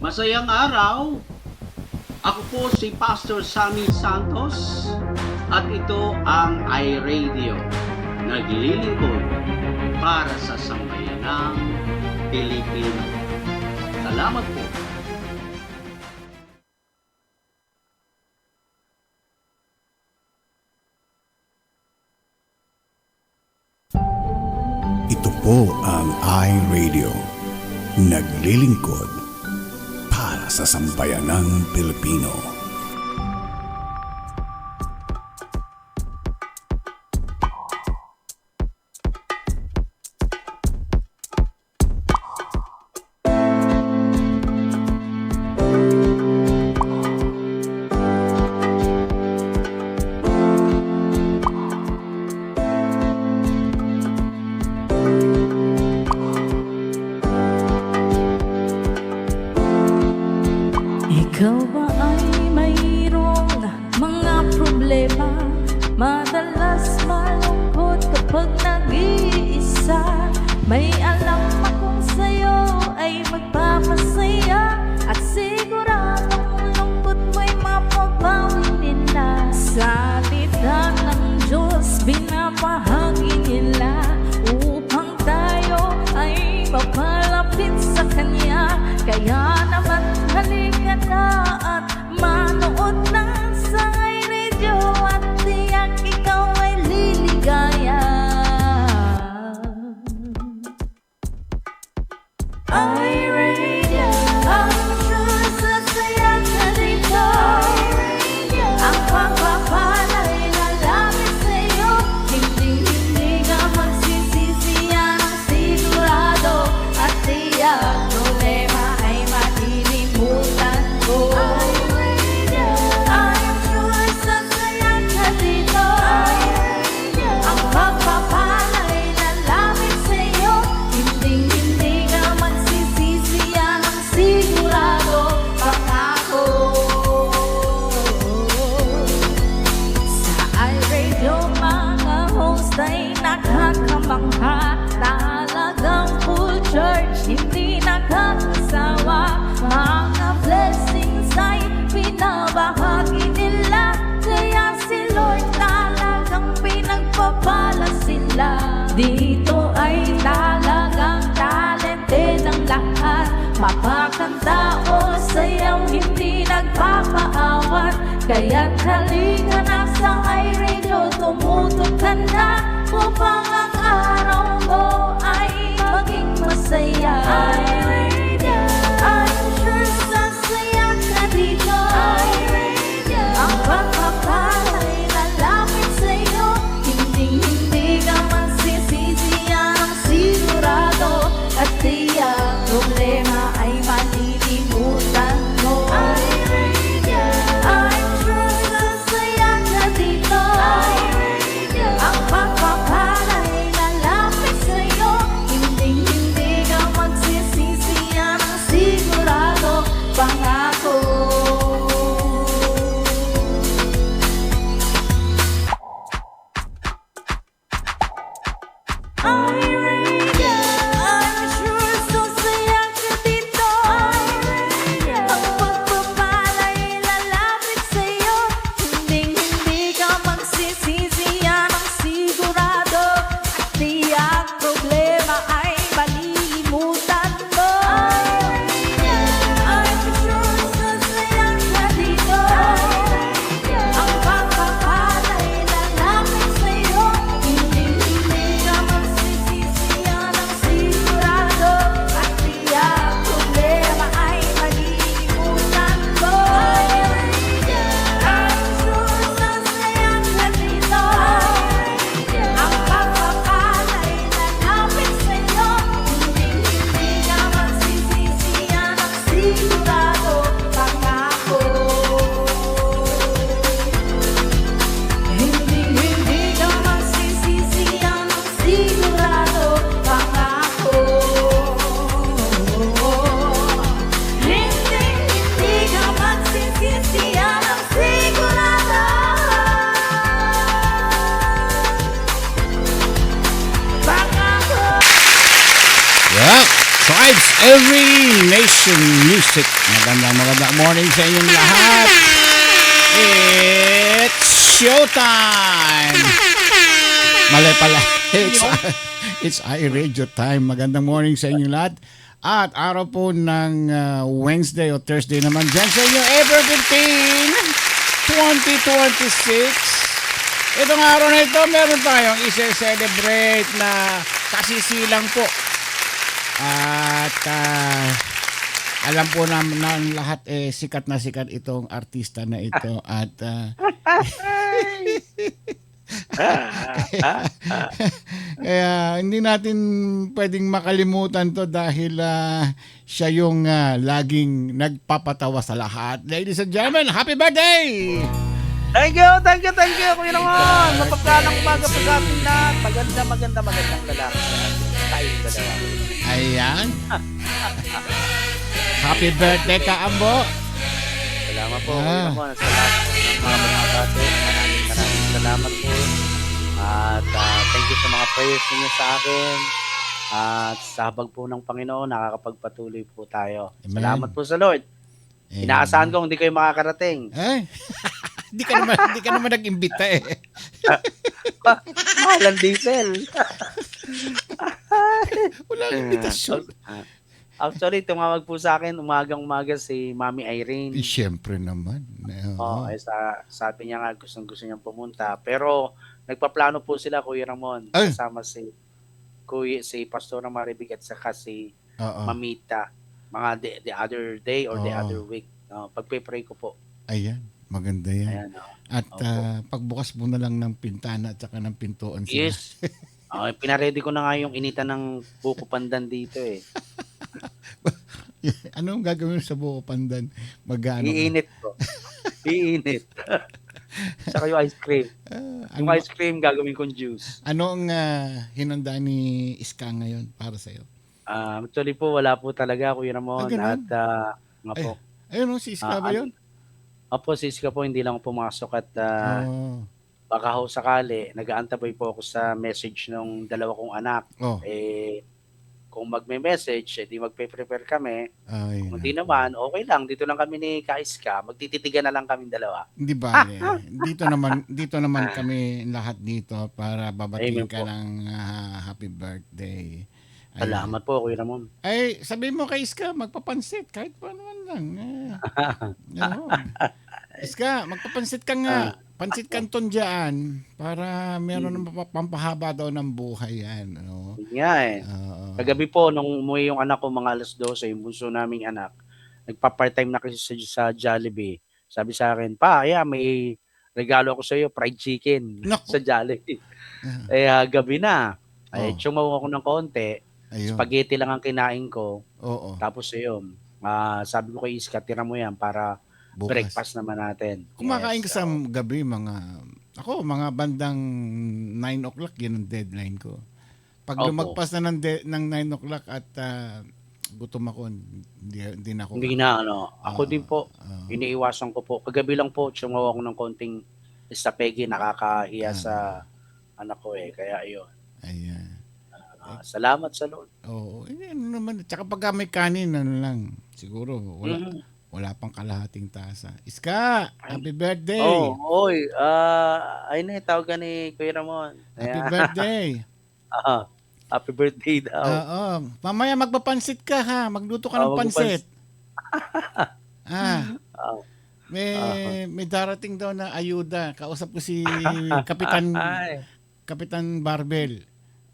Masayang araw! Ako po si Pastor Sammy Santos at ito ang iRadio, naglilingkod para sa sambayanang Pilipino. Salamat po! Ito po ang iRadio, naglilingkod para sa sambayanang Pilipino. Ikaw ba ay mayroong mga problema? Madalas malungkot kapag nag-iisa. May alam akong sa'yo ay magpapasaya, at siguradong lungkot mo'y mapapawi nila. Salita ng Diyos binabahagi nila upang tayo ay mapalapit sa Kanya. Kaya naman halika na at manood na sa iRadio, at tiyak ikaw ay liligaya. iRadio, ang sure sa saya ka dito. Ang pagpapala'y lalapit sa'yo, hindi ka magsisisi, yan ang sigurado, at tiyak problema ay malilimutan ko. I'm sure sa saya ka dito. Ang pagpapala'y lalapit sa'yo, hindi ka magsisisi, yan ang sigurado, pangako. Sa iRadio mga host ay nakakamangha, talagang full church, hindi nakakasawa. Mga blessings ay pinabahagi nila, kaya si Lord talagang pinagpapala sila. Dito ay talagang talented ang lahat, mapakanta o sayaw, hindi nagpapaawat. Kaya't halika na sa iRadio, tumutok ka na upang ang araw mo ay maging masaya. iRadio, I'm sure sasaya ka dito. Ang pagpapala'y lalapit sa'yo, hindi ka magsisisi, yan ang sigurado, at tiyak problema ay malilimutan mo. I'm sure sasaya ka dito. Ang pagpapala'y lalapit sa'yo, hindi ka magsisisi, yan ang sigurado, pangako. iRadio, I'm sure sasaya ka dito. Ang pagpapala'y lalapit sa'yo, hindi ka magsisisi, yan ang sigurado, at tiyak problema ay malilimutan mo. I'm sure sasaya ka dito. Ang pagpapala'y lalapit sa'yo, hindi ka magsisisi, vibes, every nation music. Magandang morning sa inyong lahat. It's showtime. Mali pala. It's iRadio time. Magandang morning sa inyong lahat. At araw po ng Wednesday o Thursday naman dyan sa inyo, April 15, 2026. Itong araw na ito, meron tayong isa-celebrate na kasisilang po. At alam po naman ng lahat sikat na sikat itong artista na ito. At kaya hindi natin pwedeng makalimutan to dahil siya yung laging nagpapatawa sa lahat. Ladies and gentlemen, happy birthday! Thank you, Kuya naman. Mapagpalang umaga po sa ating lahat. Magandang lalaki sa ating tayong dalawa. Ayan. Happy birthday ka, Ambo. Salamat po, Kuya naman. Sa lahat ng mga bate. Maraming salamat po. At thank you sa mga prayers niyo sa akin. At sa habag po ng Panginoon, nakakapagpatuloy po tayo. Amen. Salamat po sa Lord. Inaasahan ko hindi kayo makakarating. Hindi ka naman nag-imbita eh. Walang diesel. Walang imbitasyon. Actually, tumawag po sa akin umagang-umaga si Mami Irene. Siyempre naman. Sabi niya nga gusto niyang pumunta. Pero nagpaplano po sila, Kuya Ramon. Ay. Kasama si Pastor Maribig at saka si Oo. Mamita. Mga the other day or the Oo. other week. Pagpe-pray ko po. Ayan. Maganda yan. Ayan. At Opo. pagbukas mo na lang ng pintana at saka ng pintuan sila. Yes. Pinaredy ko na nga yung initan ng buko pandan dito eh. Anong gagawin mo sa buko pandan? Magano? Iinit ko. Iinit. Saka yung ice cream. Yung ice cream gagawin kong juice. Anong hinanda ni Iska ngayon para sa'yo? Actually po, wala po talaga, Kuya Ramon. Ganun? At nga po. Ayun, si Iska ba yun? Opo, si Iska po, hindi lang ako pumasok at Oo. baka ho sakali, nag-aantabay po ako sa message ng dalawa kong anak. Oh. Kung magme-message, di magpe-prepare kami. Ay, Kung hindi naman, okay lang. Dito lang kami ni Kaiska. Magtititigan na lang kami dalawa. Hindi ba? Dito naman kami lahat dito para babatiin Amen ka po. ng happy birthday. Ayan. Salamat po, Kuya Ramon. Ay, sabihin mo kay Iska, magpapansit kahit pa naman lang. Iska, magpapansit ka nga. Pansit kanton dyan para meron ng pampahaba daw ng buhay yan. Ano? Yun nga eh. Kagabi po, nung umuwi yung anak ko mga alas 12, yung bunso naming anak, nagpa-part-time na kasi sa Jollibee. Sabi sa akin, may regalo ako sa iyo, fried chicken Naku. sa Jollibee. Gabi na. Tsumaw ako ng konti. Ayun. Spaghetti lang ang kinain ko. Oo. Tapos ayun, sabi ko kay Iska, tira mo yan para Bukas. breakfast naman natin. Kumakain ka Yes, sa gabi mga bandang 9 o'clock, yun ang deadline ko. Pag Opo. lumagpas na ng 9 o'clock at gutom ako, hindi na ako. Hindi na, ako din po, iniiwasan ko po. Kagabi lang po, tsumaw ako ng konting estapegi, nakakahiya sa anak ko eh. Kaya ayun. Ayan. Salamat sa Lord. Oo. Ano naman. Tsaka pag may kanin, lang. Siguro, wala pang kalahating tasa. Iska, happy birthday. Ayun tawag ni Kuya Ramon. Happy birthday. Happy birthday daw. Oo. Mamaya magpapansit ka ha. Magluto ka ng pansit. May darating daw na ayuda. Kausap ko si Kapitan Barbel.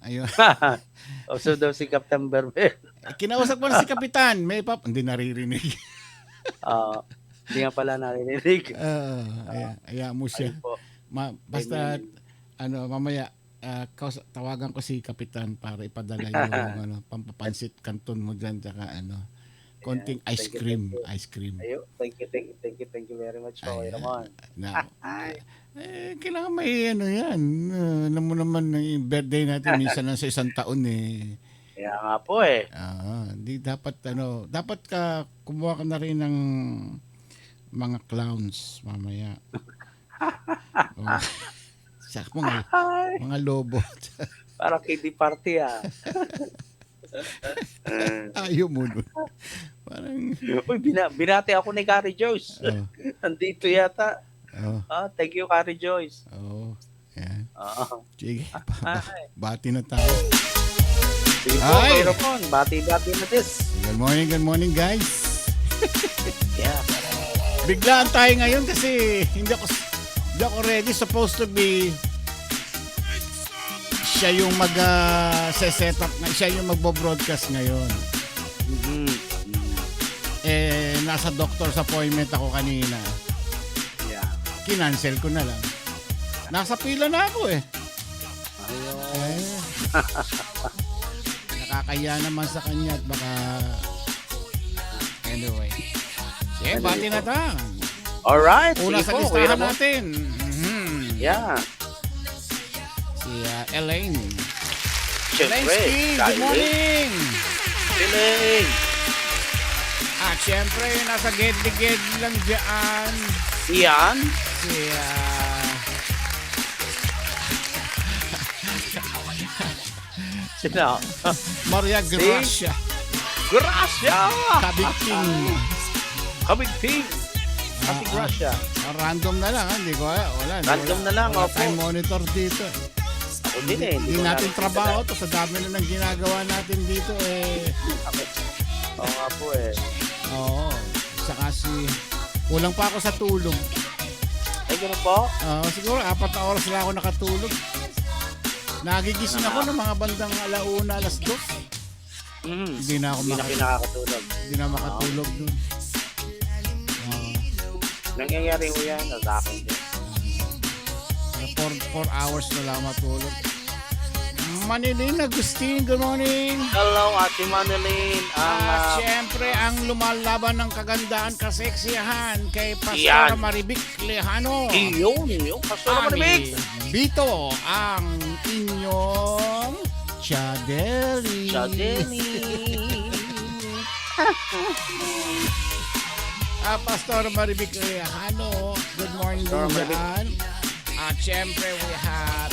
Ayun. So daw si Captain Berbel. Kinausap ko na si Kapitan. Hindi naririnig. Hindi nga pala narinig. Ayaw mo siya. Basta mamaya tawagan ko si Kapitan para ipadala yung pampapansit kanton mo dyan tsaka konting ice cream. Ayo, thank you very much po, Ramon. Kailangan may yan. Alam mo naman yung birthday natin minsan lang sa isang taon eh. Kaya nga po eh. Di dapat dapat ka kumuha ka na rin ng mga clowns mamaya. Mga lobo. Parang kiddie party ah. Ayaw mo nun. Parang, Uy, binati ako ni Carrie Joyce. oh, Nandito yata. oh, Thank you, Carrie Joyce. oh. Yan. Sige, Ay. bati na tayo. Sige po, Ay. mayroon po. Bati-bati na this. Good morning guys. Yeah. Biglaan tayo ngayon kasi hindi ako ready. Supposed to be siya yung set up, siya yung magbo-broadcast ngayon. Mhm. Nasa doctor's appointment ako kanina. Yeah. Kinancel ko na lang. Nasa pila na ako eh. Ayun. Nakakaya naman sa kanya at baka anyway. Sige, bati na tayo. Alright. Una sige sa po, listahan Kuya Ramon. natin. Mhm. Yeah. Si Elaine. Siyempre. Elaine, good morning. Piling. At syempre, nasa ged-ged lang dyan. Iyan. Si Sino? Maria Gracia. Gracia. Kabig King. Kabig Pig. Kasi Gracia. Random na lang, hindi ko wala. Random na lang, wala opo. tayong monitor dito. Ako din eh. Hindi ko natin nakikita. trabaho to sa dami na ng ginagawa natin dito eh. Oo nga po eh. Oo. Saka kulang pa ako sa tulog. Ay, gano'n po? Siguro 4 na oras lang ako nakatulog. Nagigising ako ng mga bandang 1:00, 2:00. Hindi na ako Hindi na pinakakatulog. hindi na makatulog dun. Nangyayari ko yan sa akin din. 4 hours na lang matulog. Manilin Agustin, good morning. Hello, Ate Manilin. Siyempre, ang lumalaban ng kagandaan, kaseksiyahan kay Pastor Yan. Maribik Lejano. Yung Pastor Ami Manibig. Bito, ang inyong Chadeli. Chadeli. Pastor Maribik Lejano, good morning Pastor din Maribik. dyan. At siyempre, we have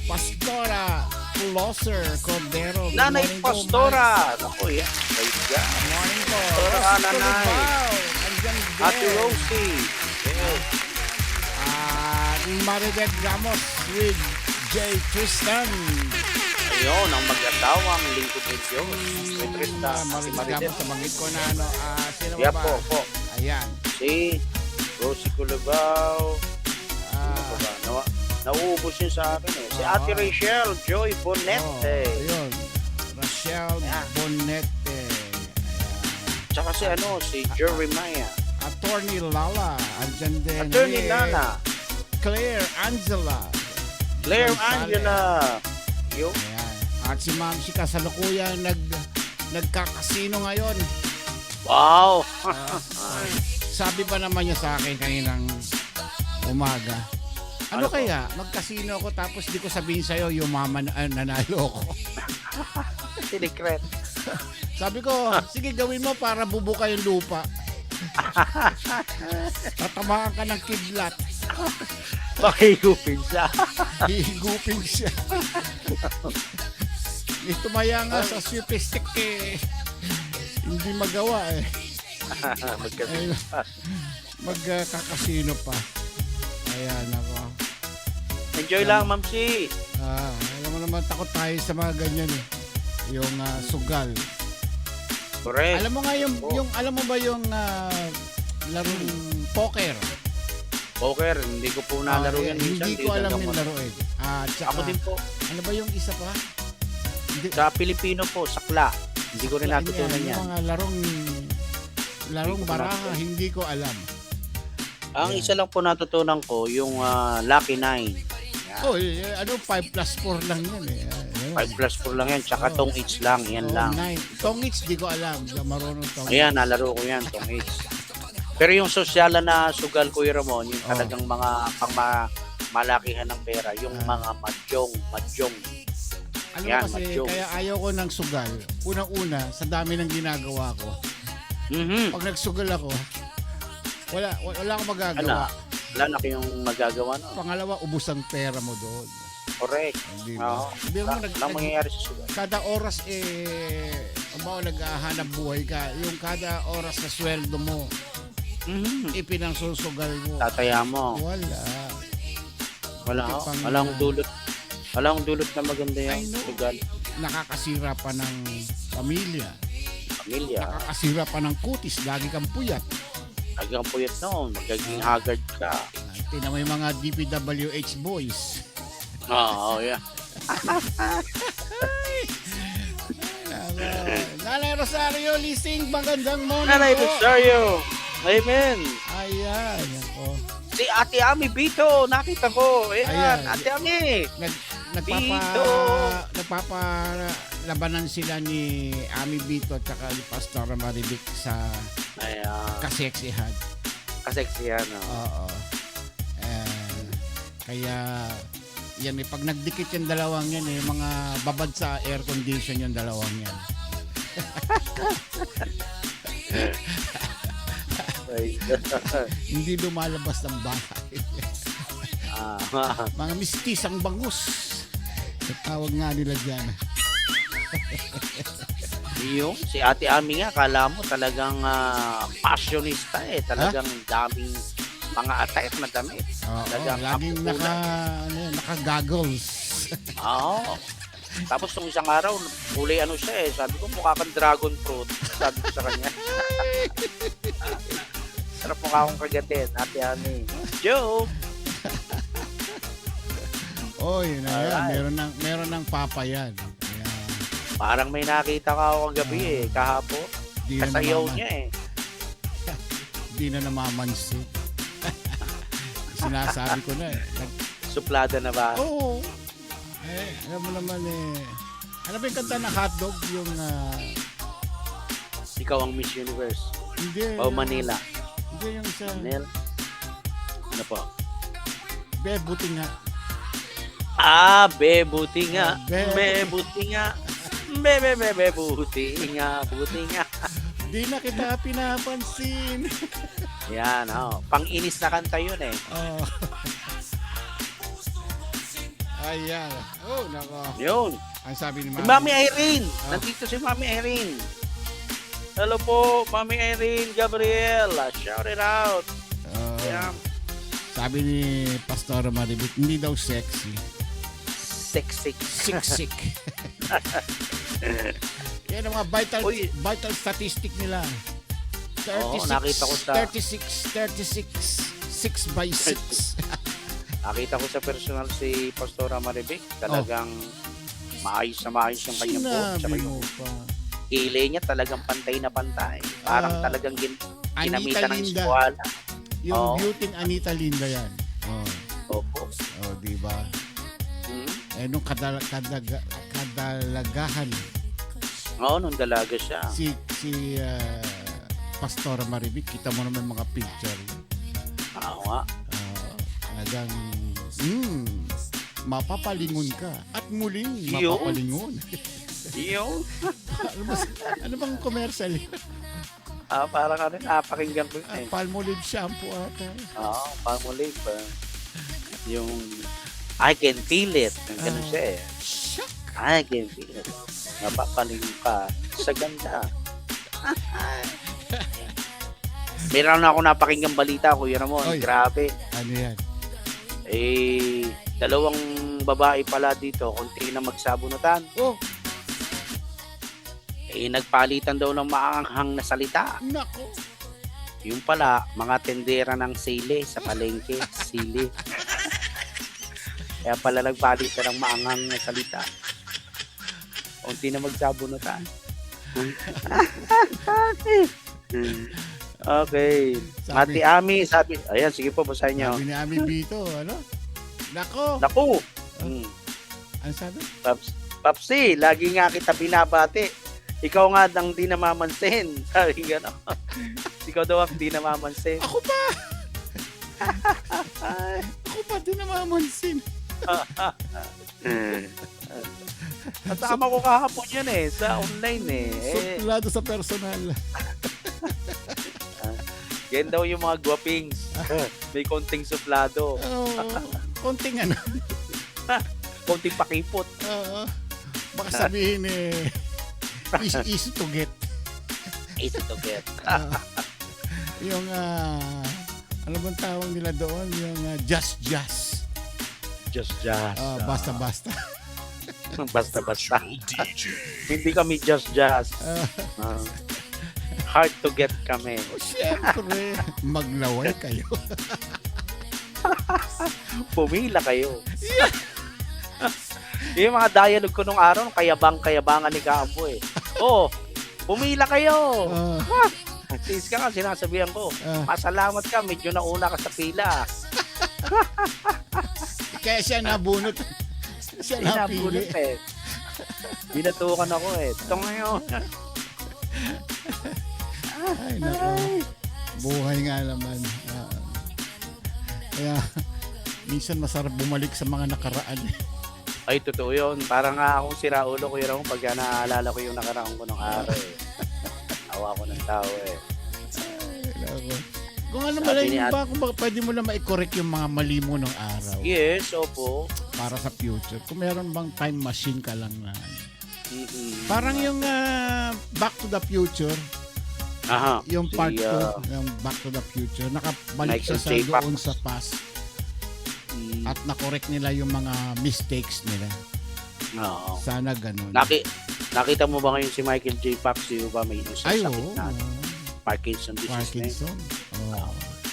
Pastora Closer Cordero. Good Nanay morning po, Pastora. Ako yan. Good morning po. Pastora Rosy Nanay. Colibaw, andyan din. Ate Rosie. Yes. At Maridel Ramos with J. Tristan. Ayun, ang mag-asawang lingkod ni Diyos. May Trista. Si Maridel Maridel. Ramos, nabanggit ko na sino Yeah ba? po. Ayan. Si Rosie Colibaw. Ano Ah, pa ba? Nauubos yun sa akin eh. Si Ate Rachel Joy Bonete. Ayun. Rachel Yeah. Bonete. Tsaka si Jeremiah. Attorney Lala. Andyan din. Attorney with Lana. Claire Angela. Claire Gonzalez. Angela. Yung Ayan. At si Ma'am si kasalukuyan nagkakasino ngayon. wow. Sabi pa naman niya sa akin kaninang umaga. Ano Ano po? kaya? Magkasino ako tapos di ko sabihin sa'yo yung mama nanalo ko. Sinikret. Sabi ko, sige gawin mo para bubuka yung lupa. Tatamaan ka ng kidlat. Pakigupin siya. Hihigupin siya. Tumaya nga sa swipistik eh. Hindi magawa eh. Magkasino. Magkakasino pa. Ayan ako. Enjoy lang, Ma'am Si. Alam mo naman takot tayo sa mga ganyan eh. Yung sugal. Correct. Alam mo nga alam mo ba yung larong poker? Poker, hindi ko po nalaro yan minsan. Hindi ko alam yung laro eh. Tsaka, Ako din po. ano ba yung isa pa? Hindi, Sa Pilipino po, sakla. Hindi ko rin natutunan yan. Yung mga larong baraha, hindi ko alam. Ang isa lang po natutunan ko, yung Lucky 9. Oh, 5+4 lang yan eh. 5+4 lang yan, tsaka tong each lang, yan lang. 9. Tongits, di ko alam. Di marunong tongits. Ayan, nalaro ko yan, tong each. Pero yung sosyalan na sugal, Kuya Ramon, yung talagang mga malakihan ng pera, yung mga madyong. Ano Yan, kasi, macho. kaya ayaw ko ng sugal. Unang-una, sa dami ng ginagawa ko. Mhm. Pag nagsugal ako, wala akong magagawa. Wala na kayong magagawa no. Pangalawa, ubos ang pera mo doon. Correct. Hindi ba? Oo. Sabi mo, Walang mangyayari sa sugal. kada oras naghahanap buhay ka, yung kada oras na sweldo mo, ipinangsusugal mo. Tataya mo. Wala. Wala. Pang- Walang dulot. Walang dulot na maganda I yung know. sugal. Nakakasira pa ng pamilya. Pamilya. Nakakasira pa ng kutis. Lagi kang puyat. Hanggang puyat noon. Magiging haggard ka. Tingnan mo yung mga DPWH boys. Oo, yeah. Nanay Rosario, Lising, magandang morning Nanay po. Rosario. Amen. Ayan, yan po. Si Ate Ami Bito, nakita ko. Ayan, Ayan. Ate Ami. Bito. Nagpapalabanan sila ni Ami Bito at saka ni Pastor Marivic sa Ayan. kaseksihan. Kaseksihan. Oh. Oo. Kaya yan pag nagdikit yung dalawang yan mga babad sa air condition yung dalawang yan. Hindi lumalabas ng bahay. Mga mistisang bangus. Tawag nga nila dyan. Yung si Ate Ami nga, kala mo talagang fashionista Talagang daming mga attire na damit. Oo, Talagang laging naka-goggles. Oo. Tapos nung isang araw, kulay siya Sabi ko, mukha kang dragon fruit. Sabi ko sa kanya. Sarap mukha akong kagatin, Ate Ami. Joke! Oh, yun na yan. Alright. Meron ng papa yan. Kaya, Parang may nakita ka ako kagabi kahapon. di na Kasayaw namaman- niya Di na namamansin. Sinasabi ko na Suplada na ba? Oo. Alam mo naman ano ba yung kanta ng hotdog? Yung, Ikaw ang Miss Universe. hindi. O Manila. Hindi yung sa, Nel? Ano po? buti nga. Buti nga. Buti nga. Buti nga. Di na kita pinapansin. Yan, pang-inis na kanta yun Oh. Ayan. Oh, nako. Yun. Ang sabi ni Si Mami. Mami Irene. Nandito si Mami Irene. Hello po, Mami Irene Gabriel. Shout it out. Oh, Yan. sabi ni Pastor Marivic, hindi daw sexy. Sexy. Siksik. Yan ang mga vital statistic nila. 36, nakita ko sa- 36, 6 by 6. Nakita ko sa personal si Pastora Marivic. Talagang maayos na maayos yung kanyang buhok. Tsaka Sinabi yung mo pa. kilay niya talagang pantay na pantay. Parang talagang ginamitan ng Linda. eskwala. Yung Oo. beauty Anita Linda yan. Opo. Oh, di ba? Nung kadalagahan Oo, nung dalaga siya. si Pastora Marivic, kita mo naman mga picture. Oo nga. Talagang mapapalingon ka at muling Yun. mapapalingon. Yun. ano bang commercial? Parang napakinggan ko yun Palmolive shampoo ata. Oo, Palmolive. Yung I can feel it. Ganun siya Shock! I can feel it. Napapalingon ka sa ganda. Meron na ako napakinggan balita, Kuya Ramon. Oy. Grabe. Ano yan? Dalawang babae pala dito, konti na magsabunutan. Oh, Nagpalitan daw ng maanghang na salita. nako. Yung pala, mga tendera ng sili sa palengke, sili. Kaya pala nagpalitan ng maanghang na salita. Konti na magsabunutan. Okay. Mati Ami, ayan, sige po, basahin niyo. Sabi ni Ami Bito, ano? Nako. Naku! Ano sabi? Papsi, lagi nga kita binabati. Ikaw nga ang di namamansin. Sabi gano'n. Ikaw daw ang di namamansin. Ako pa! Ako pa din namamansin. Kasama ko kahapon yan sa online Suplado sa personal. Yan daw yung mga guwapings. May konting suplado. Konting ano. Konting pakipot. Baka sabihin easy to get. Easy to get. Yung ano bang tawag nila doon? Yung just. Just. Basta. Basta. Hindi kami just. Hard to get kami. Siyempre, maglaway kayo. Pumila kayo. Yung mga dialogue ko nung araw, kayabangan ni Kambo eh. Pumila kayo. Sis ka nga, sinasabihan ko. Masalamat ka, medyo nauna ka sa pila. Kaya siya nabunot. Siya napili. Binatukan ako eh. Ito ngayon. Ay, nako. Buhay nga naman. Kaya, minsan masarap bumalik sa mga nakaraan. Ay, totoo yun. Parang nga akong siraulo ko yun pagka naaalala ko yung nakaraan ko ng araw eh. Awa ko ng tao eh. Ay, nako. Kung ano malay ba, kung pwede mo na ma-correct yung mga mali mo ng araw. Yes, opo. Para sa future. Kung meron bang time machine ka lang na. Parang yung Back to the Future. Aha. Yung part 2, yung Back to the Future, nakabalik siya sa doon sa past. At na-correct nila yung mga mistakes nila. Oo. Sana ganun. Nakita mo ba ngayon si Michael J. Fox? Yung ba may sakit na Parkinson disease?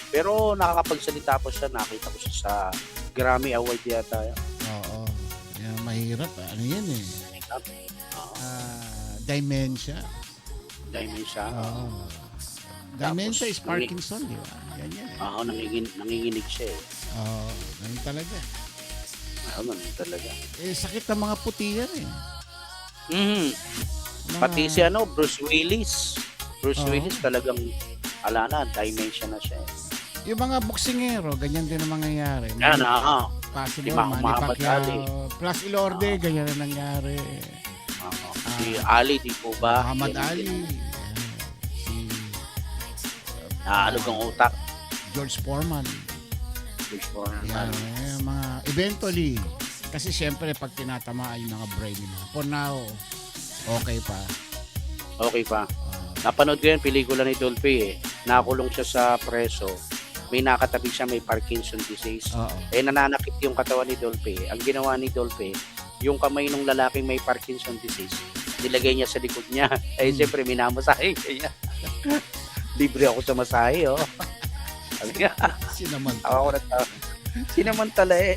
Pero nakakapagsalita po siya. Nakita ko siya sa Grammy Award yata. Oo. Yan, mahirap. Ano yan eh? Dementia. Dementia is Parkinson, di ba? Yan. Oo, nanginginig siya eh. Oo, ganun talaga. Ganun talaga. Sakit ng mga puti yan eh. Pati si Bruce Willis. Willis talagang dementia na siya eh. Yung mga boksingero, ganyan din ang mangyayari. Possible, Muhammad Ali. Plus Ilorde, ganyan ang nangyari. Si Ali, di po ba? Muhammad Ali. Naalog ang utak. George Foreman. Yan, mga eventually. Kasi syempre pag tinatamaan yung mga brain nila. For now, okay pa. Napanood ko yun, pelikula ni Dolphy eh. Nakulong siya sa preso. May nakatabi siya, may Parkinson disease. Nananakit yung katawan ni Dolphy. Ang ginawa ni Dolphy, yung kamay ng lalaki may Parkinson disease, nilagay niya sa likod niya. Siyempre, minamasahe niya. Libre ako sa masahe, oh. Sinamantala eh.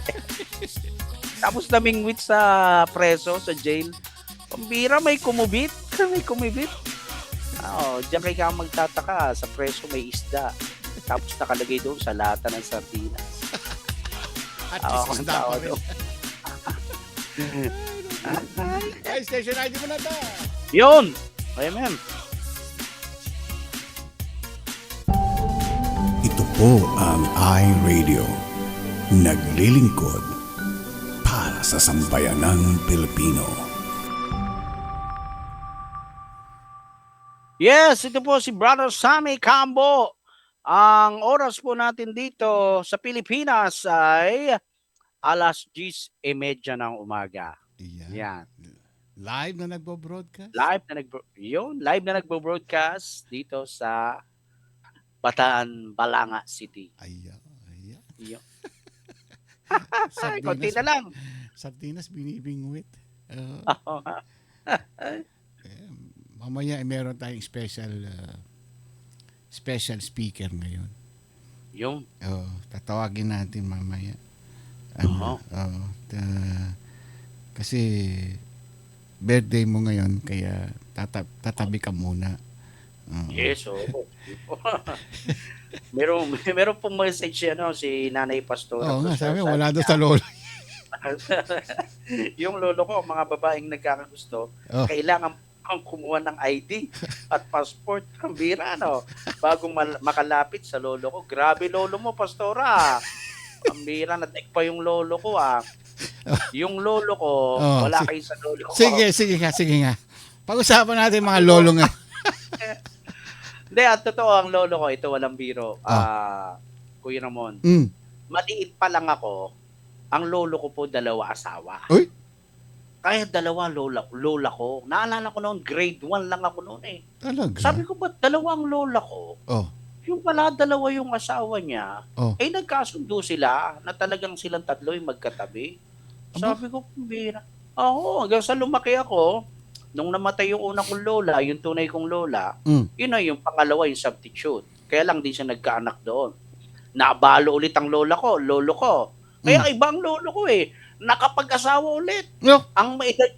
Tapos namingwit sa preso, sa jail. Pambira, may kumubit. Diyan kayo ka magtataka. Sa preso may isda. Tapos nakalagay doon sa lata ng sardinas. At isda pa rin. Ay, station ID mo na to. Yun! Ay, ma'am. Ito po ang iRadio. Naglilingkod para sa sambayanang Pilipino. Yes, ito po si Brother Sammy Cambo. Ang oras po natin dito sa Pilipinas ay 10:30 ng umaga. Yan. Live na nagbo-broadcast? Live na nagbo-broadcast dito sa Bataan, Balanga City. Ayan. Konti na lang. Sardinas binibingwit. Mamaya meron tayong special speaker ngayon. Yung? Tatawagin natin mamaya. Kasi birthday mo ngayon, kaya tatabi ka muna. Yes, meron pong message si Nanay Pastor. Sabi wala doon sa lolo. Yung lolo ko, mga babaeng nagkakagusto, kailangan ang kumuha ng ID at passport. Ang bira, bagong makalapit sa lolo ko. Grabe lolo mo, Pastora. Ang bira, natek pa yung lolo ko, Yung lolo ko, wala kayo sa lolo ko. Sige nga. Pag-usapan natin mga lolo nga. Hindi, at totoo ang lolo ko, ito walang biro. Kuya Ramon. Mm. Maliit pa lang ako, ang lolo ko po 2 asawa. Uy, Kaya 2 lola ko. Naalala ko noon, grade 1 lang ako noon eh. talaga? Sabi ko, ba't 2 ang lola ko? Oh, Yung pala 2 yung asawa niya. oh. Eh nagkasundo sila na talagang silang 3 yung magkatabi. Aba. Sabi ko, kumbira. Oo, hanggang sa lumaki ako, nung namatay yung una kong lola, yung tunay kong lola, Mm. yun na yung pangalawa, yung substitute. Kaya lang di siya nagkaanak doon. Nabalo ulit ang lolo ko. Kaya iba ang lolo ko eh. Nakapag-asawa ulit. No. Ang edad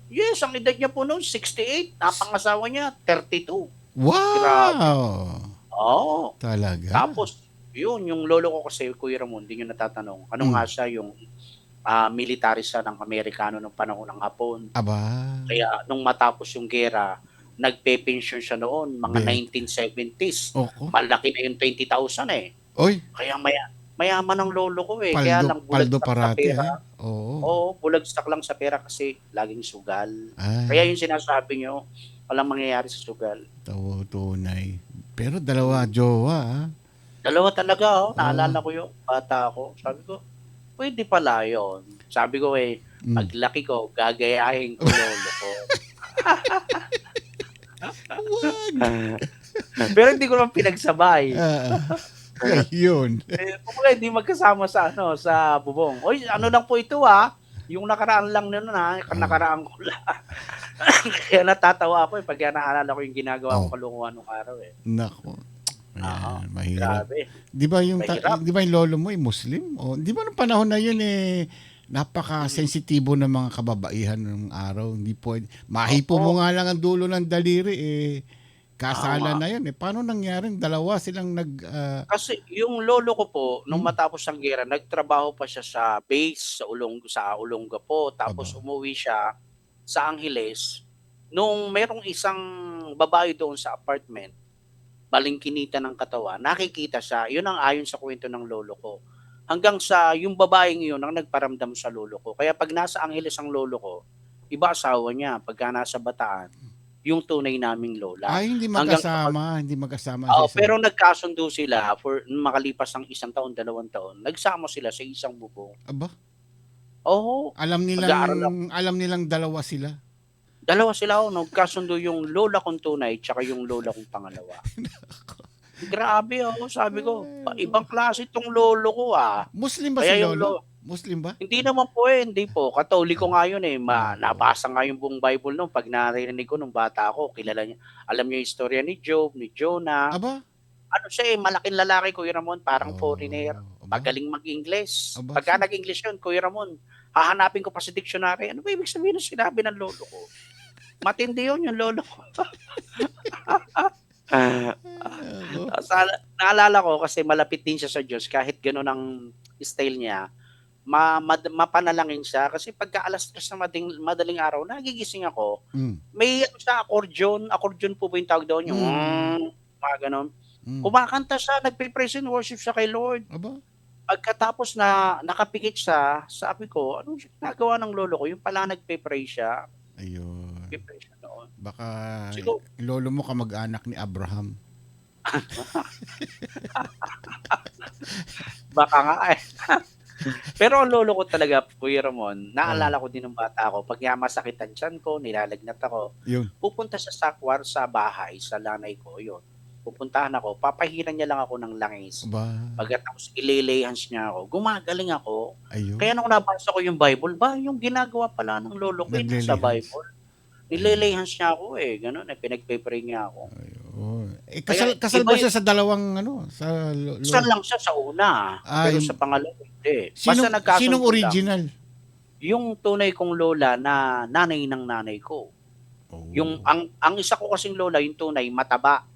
niya po noon, 68. Napangasawa niya, 32. Wow! Oo. Talaga? Tapos, yun, yung lolo ko kasi, Kuya Ramon, hindi nyo natatanong. Ano nga siya yung military siya ng Amerikano nung panahon ng Hapon. Aba. Kaya nung matapos yung gera, nagpe-pension siya noon, mga Bet. 1970s. Oko. Malaki na yung 20,000 eh. Oy, Kaya mayaman ang lolo ko eh. Kaya lang paldo bulagsak sa parati pera. ah. Oo. Oo, bulagsak lang sa pera kasi laging sugal. Ay, Kaya yung sinasabi nyo, walang mangyayari sa sugal. tunay. Pero 2 jowa ah. 2 talaga naalala ko yung bata ako. Sabi ko, pwede pala yun. Sabi ko paglaki ko, gagayahin ko lolo ko. Pero hindi ko naman pinagsabay. Yun. Kung hindi magkasama sa bubong. Oy, ano lang po ito yung nakaraan lang nun nakaraan ko lang. Kaya natatawa ako pag naalala ko yung ginagawa kong kalunguan nung araw Nako. Ayan, mahirap. Grabe. Di ba yung Mahirap. di ba yung lolo mo ay Muslim? O di ba nung panahon na yun napaka-sensitibo ng mga kababaihan ng araw. Hindi pwede. Mahipo mo nga lang ang dulo ng daliri kasala na yun Paano nangyaring 2 silang Kasi yung lolo ko po, nung matapos ang gera, nagtrabaho pa siya sa base sa Olongapo. Tapos umuwi siya sa Angeles. Nung merong isang babae doon sa apartment, balingkinita ng katawan, nakikita siya. Yun ang ayon sa kwento ng lolo ko. Hanggang sa yung babaeng yun ang nagparamdam sa lolo ko. Kaya pag nasa Angeles ang lolo ko, iba asawa niya. Pagka nasa Bataan, yung tunay naming lola. hindi Hanggang magkasama pero nagkasundo sila for makalipas ng 1 taon, 2 taon. Nagsama sila sa isang bubong. Aba, Oo. alam nilang 2 sila. 2 sila nagkasundo yung lola kong tunay tsaka yung lola kong pangalawa. Grabe sabi ko, ibang klase itong lolo ko Muslim ba Kaya si yung lolo? Muslim ba? Hindi naman po hindi po. Katoliko nga yun nabasa nga yung buong Bible noon. Pag narinig ko nung bata ako, kilala niya. Alam niyo yung istorya ni Job, ni Jonah. Aba, Ano siya malaking lalaki, Kuya Ramon, parang foreigner. aba. Magaling mag-English. Aba. Pagka nag-English yun, Kuya Ramon, hahanapin ko pa sa dictionary. Ano ba ibig sabihin ng sinabi ng lolo ko? Matindi yun yung lolo ko. Naalala ko kasi malapit din siya sa Diyos kahit gano'n ang style niya. Mapanalangin siya kasi pagka 3:00 na madaling araw nagigising ako. May siya accordion po ba yung tawag doon yung mga gano'n. Kumakanta siya, nagpe-praise and worship siya kay Lord. Aba, Pagkatapos na nakapikit siya, sabi ko, anong ginagawa ng lolo ko? Yung pala nagpe-pray siya. ayun. Nagpe-pray siya noon. Baka Siguro. lolo mo kamag-anak ni Abraham. Baka nga Pero ang lolo ko talaga, Kuya Ramon, naalala ko din ng bata ako, pag masakit ang tiyan ko, nilalagnat ako, Yun. pupunta siya sa bahay, sa lanay ko, yun. Pupuntahan ako, papahiran niya lang ako ng langis. Aba, Pagkatapos ililay hands niya ako, gumagaling ako. ayun. Kaya nung nabasa ko yung Bible, yung ginagawa pala ng lolo ko yun sa Naglilay hands. Bible. Nililay hands niya ako ganun pinagpe-pray niya ako. Ayun. Kaya, Kasal iba ba siya sa dalawang sa Isa lang siya sa una, pero yung- sa pangalawa hindi. Basta nagkasundo Sinong lang. original? Yung tunay kong lola na nanay ng nanay ko. Oh. Yung ang isa ko kasing lola, yung tunay mataba.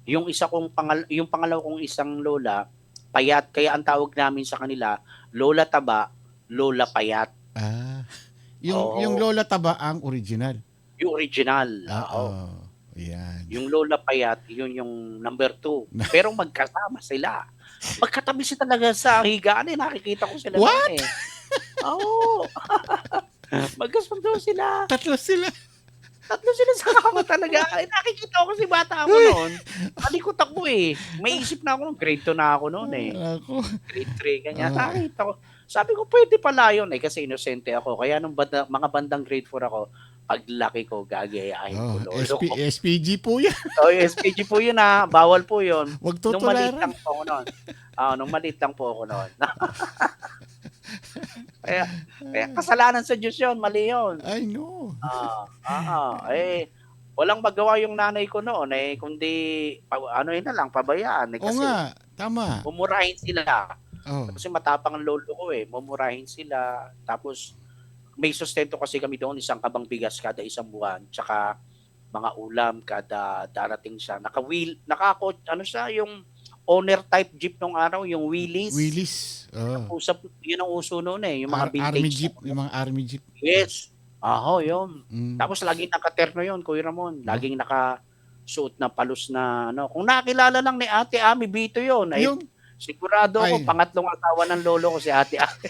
Yung isa kong yung pangalawa kong isang lola, payat. Kaya ang tawag namin sa kanila, lola taba, lola payat. Yung lola taba ang original. Yung original. Oo. Yan. Yung lola payat, yun yung number 2. Pero magkasama sila. Magkatabi sila talaga sa higaan nakikita ko sila. What? Oo. Magkasundo sila. 3 sila. Tatlo sila sa kama talaga. Eh, nakikita ko kasi bata ako noon. Malikot ako eh. May isip na ako noon. Grade 2 na ako noon eh. Ako. Grade 3, ganyan. Ah. Nakita ko. Sabi ko, pwede pala yun eh. Kasi inosente ako. Kaya nung mga bandang grade 4 ako, paglaki ko, gagayahin ko lolo ko. SPG po yan. So, SPG po yun ah. Bawal po yun. Huwag Nung maliit tutularan. lang po ako noon. Nung maliit lang po ako noon. kaya kasalanan sa Diyos yun. Mali yun. I know. Walang magawa yung nanay ko noon eh, kundi ano yun na lang, pabayaan eh, Oo kasi nga, tama. mumurahin sila. Oh. Kasi matapang ang lolo ko eh, mumurahin sila. Tapos may sustento kasi kami doon, isang kabang bigas kada isang buwan, tsaka mga ulam kada darating siya. Ano siya, yung owner type jeep nung araw, yung wheelies. Willis. Oh. Yun ang uso noon eh, yung mga vintage. Army jeep, yung mga army jeep. Yes. Yun. Mm. Tapos laging nakaterno yun, Kuya Ramon. Laging nakasuot na palus na ano. Kung nakilala lang ni Ate Ami Bito yun, ay Yung sigurado ako Ay. pangatlong asawa ng lolo ko si Ate Ami.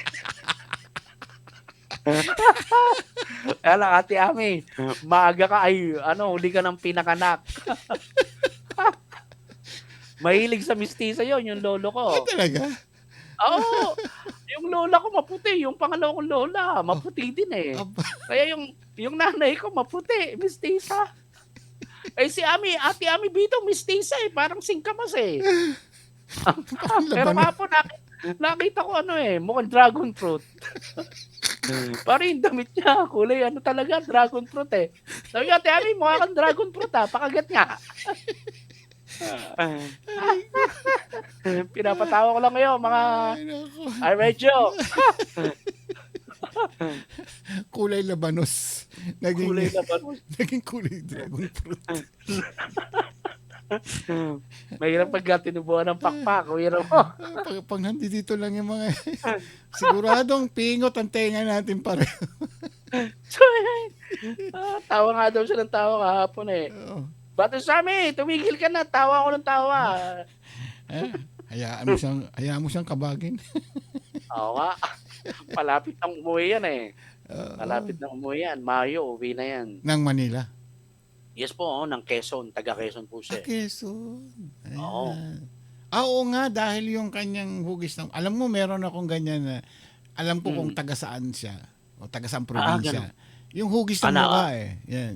Kaya lang, Ate Ami, maaga ka huli ka ng pinakanak. Mahilig sa mistisa yon yung lolo ko. talaga. Oo. Yung lola ko maputi, yung pangalawa kong lola, maputi din eh. Kaya yung nanay ko maputi, mistisa. Eh si Ate Ami Bito, mistisa eh, parang singkamas eh. Pero kapon nakita ko mukhang dragon fruit. Parang yung damit niya, kulay talaga, dragon fruit eh. Sabi ko, Ate Ami, mukha kang dragon fruit pakagat nga. Pinapatawa ko lang ngayon, mga medyo Kulay labanos. kulay na ba? Naging kulay dragon fruit. Mahirap pag tinubuan ng pakpak, mahirap mo. Pag nandito lang yung mga siguradong pingot ang tenga natin pareho. So, tawa nga daw siya ng tawa kahapon eh. Oo. Bato Sammy, tumigil ka na, tawa ako ng tawa. Hayaan mo siyang kabagin. Oo nga. Palapit ng umuwi yan eh. Oo. Malapit ng umuwi yan. Mayo, uwi na yan. Ng Manila. Yes po, ng Quezon. Taga Quezon po siya. Quezon. Ayan. Oo. Oo nga, dahil yung kanyang hugis ng... Alam mo, meron akong ganyan na... Alam ko kung taga saan siya. O taga saan probinsya. Yung hugis ng mukha eh. Yan.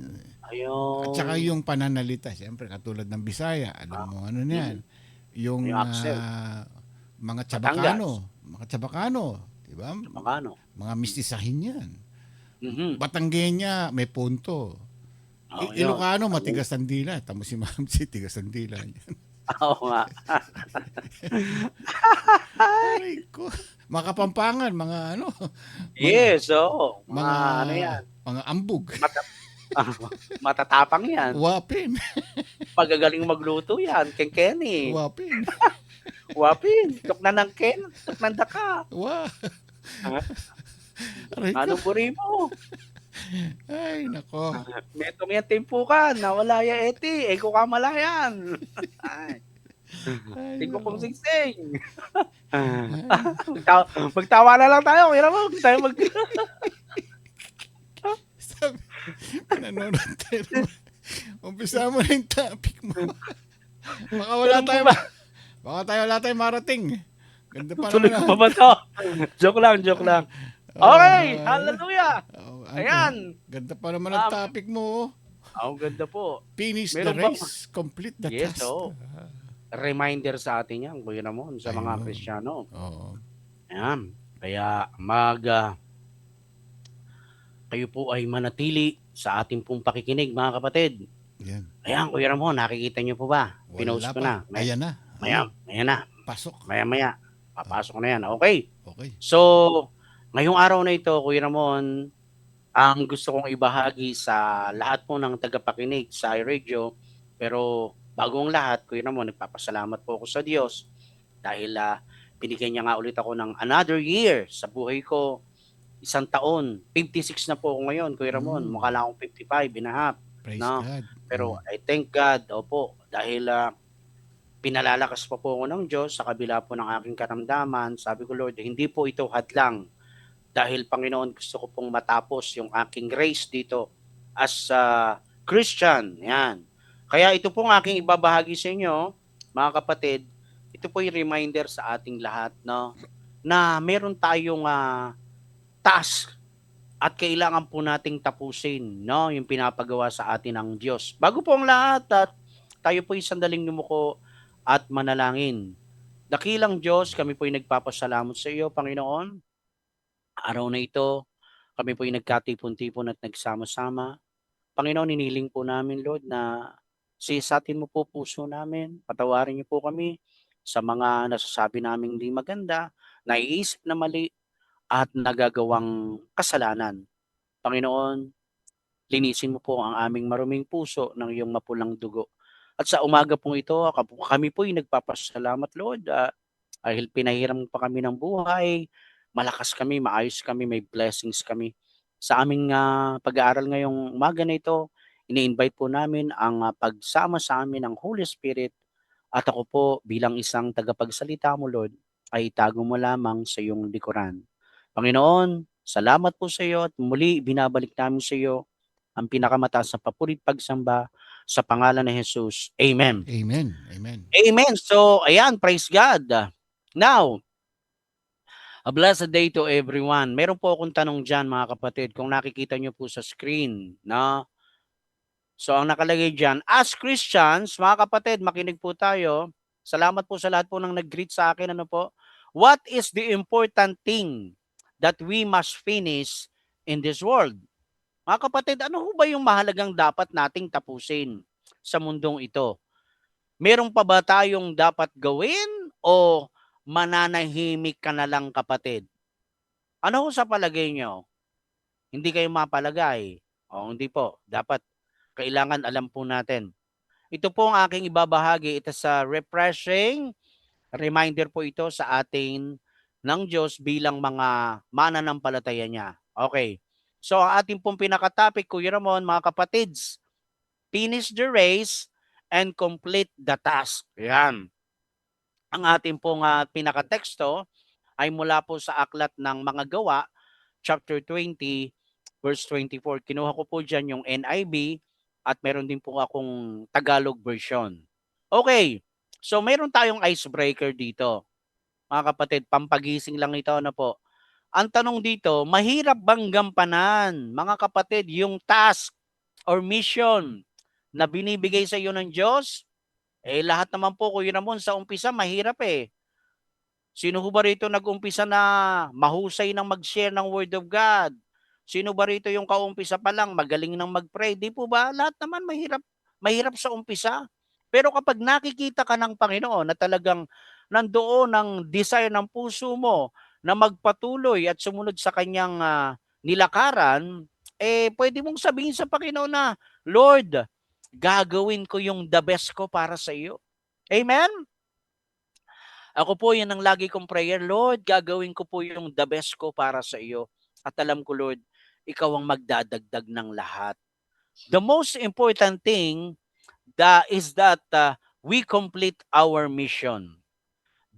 Ayun. At saka yung pananalita. Siyempre, katulad ng Bisaya. Alam mo, ano niyan. Yung Yung accent. mga Chabacano. Mga Chabacano. Diba? Magkano? Mga mistisahin yan. Mhm. Batanggenya, may punto. Yun. Ilocano, matigas ang dila. Tamo si Ma'am si tigas ang dila niyan. Oo nga. Aray ko. Mga Kapampangan, mga ano. Yes, oo. Mga, Mga ano yan. Mga ambug. Matatapang yan. Wapin. Pagagaling magluto yan. Ken Kenny. Wapin. Wapin. Tok na ng Ken. Tok ng daka. Wa. Ha? Aray ko. Anong buri mo? Ay, nako. Metong yan timpukan. Nawala ya eti. Eko ka malayan. Ay. Ay, Tingko nako. pong singsing. Magtawa na lang tayo. Kaya mo. Tayo Sabi, nanonood tayo. Umpisa mo na yung topic mo. Baka wala tayo. Baka wala tayong marating. Ganda pa Tuloy ko pa ba to? Joke lang. Okay. Hallelujah. Ayan. Ganda pa naman ang topic mo. Ang ganda po. Finish Meron the ba- race, complete the Yes, task. oo. Reminder sa atin yan, Kuya Ramon, sa mga Ayun. Kristiyano. Oo. Ayan. Kaya kayo po ay manatili sa ating pong pakikinig, mga kapatid. Yan. Ayan, Kuya Ramon, nakikita niyo po ba? Wala Pinost ko pa. na. Ayan na. Ayan na. Pasok. Maya. Papasok na yan. Okay. Okay. So, ngayong araw na ito, Kuya Ramon, ang gusto kong ibahagi sa lahat po ng tagapakinig sa iRadio, pero bago ang lahat, Kuya Ramon, nagpapasalamat po ako sa Diyos dahil binigyan niya nga ulit ako ng another year sa buhay ko. Isang taon. 56 na po ako ngayon, Kuya Ramon. Mukha lang akong 55 and a half. Praise No. God. Pero I thank God, opo, dahil pinalalakas pa po ako ng Diyos sa kabila po ng aking karamdaman. Sabi ko, Lord, hindi po ito hadlang. Dahil, Panginoon, gusto ko pong matapos yung aking race dito as Christian. Yan. Kaya ito pong aking ibabahagi sa inyo, mga kapatid, ito po yung reminder sa ating lahat, no, na meron tayong task at kailangan po nating tapusin, no, yung pinapagawa sa atin ng Diyos. Bago po ang lahat, at tayo po sandaling yumuko at manalangin. Dakilang Diyos, kami po nagpapasalamat sa iyo, Panginoon. Araw na ito, kami po nagkatipon-tipon at nagsama-sama. Panginoon, iniling po namin, Lord, na sisatin mo po puso namin. Patawarin niyo po kami sa mga nasasabi naming hindi maganda, naiisip na mali, at nagagawang kasalanan. Panginoon, linisin mo po ang aming maruming puso ng iyong mapulang dugo. At sa umaga pong ito, kami po ay nagpapasalamat, Lord, dahil pinahiram mo pa kami ng buhay, malakas kami, maayos kami, may blessings kami. Sa aming pag-aaral ngayong umaga na ito, ini-invite po namin ang pagsama sa amin ng Holy Spirit at ako po bilang isang tagapagsalita mo, Lord, ay itago mo lamang sa iyong likuran. Panginoon, salamat po sa iyo at muli binabalik namin sa iyo ang pinakamataas na papurit pagsamba sa pangalan ni Jesus. Amen. Amen. Amen. Amen. So, ayan, praise God. Now, a blessed day to everyone. Meron po akong tanong dyan, mga kapatid, kung nakikita nyo po sa screen. No? So, ang nakalagay dyan, as Christians, mga kapatid, makinig po tayo. Salamat po sa lahat po ng nag-greet sa akin. Ano po? What is the important thing that we must finish in this world? Mga kapatid, ano ho ba yung mahalagang dapat nating tapusin sa mundong ito? Meron pa ba tayong dapat gawin o mananahimik ka na lang, kapatid? Ano ho sa palagay nyo? Hindi kayo mapalagay. O hindi po. Dapat, kailangan alam po natin. Ito po ang aking ibabahagi. Ito sa refreshing reminder po ito sa atin ng Diyos bilang mga mananampalataya niya. Okay. So ang ating pong pinaka-topic, Kuya Ramon, mga kapatids, finish the race and complete the task. Yan. Ang ating pong pinaka-teksto ay mula po sa aklat ng mga gawa, chapter 20, verse 24. Kinuha ko po dyan yung NIV at meron din po akong Tagalog version. Okay. So meron tayong icebreaker dito. Mga kapatid, pampagising lang ito na po. Ang tanong dito, mahirap bang gampanan, mga kapatid, yung task or mission na binibigay sa iyo ng Diyos? Lahat naman po, Kuya Ramon, sa umpisa, mahirap eh. Sino ho ba rito nag-umpisa na mahusay ng mag-share ng Word of God? Sino ba rito yung kaumpisa pa lang, magaling nang mag-pray? Di po ba? Lahat naman mahirap sa umpisa. Pero kapag nakikita ka ng Panginoon na talagang nandoon ang desire ng puso mo na magpatuloy at sumunod sa kanyang nilakaran, pwede mong sabihin sa Panginoon na, Lord, gagawin ko yung the best ko para sa iyo. Amen? Ako po, yan ang lagi kong prayer, Lord, gagawin ko po yung the best ko para sa iyo. At alam ko, Lord, ikaw ang magdadagdag ng lahat. The most important thing is that we complete our mission.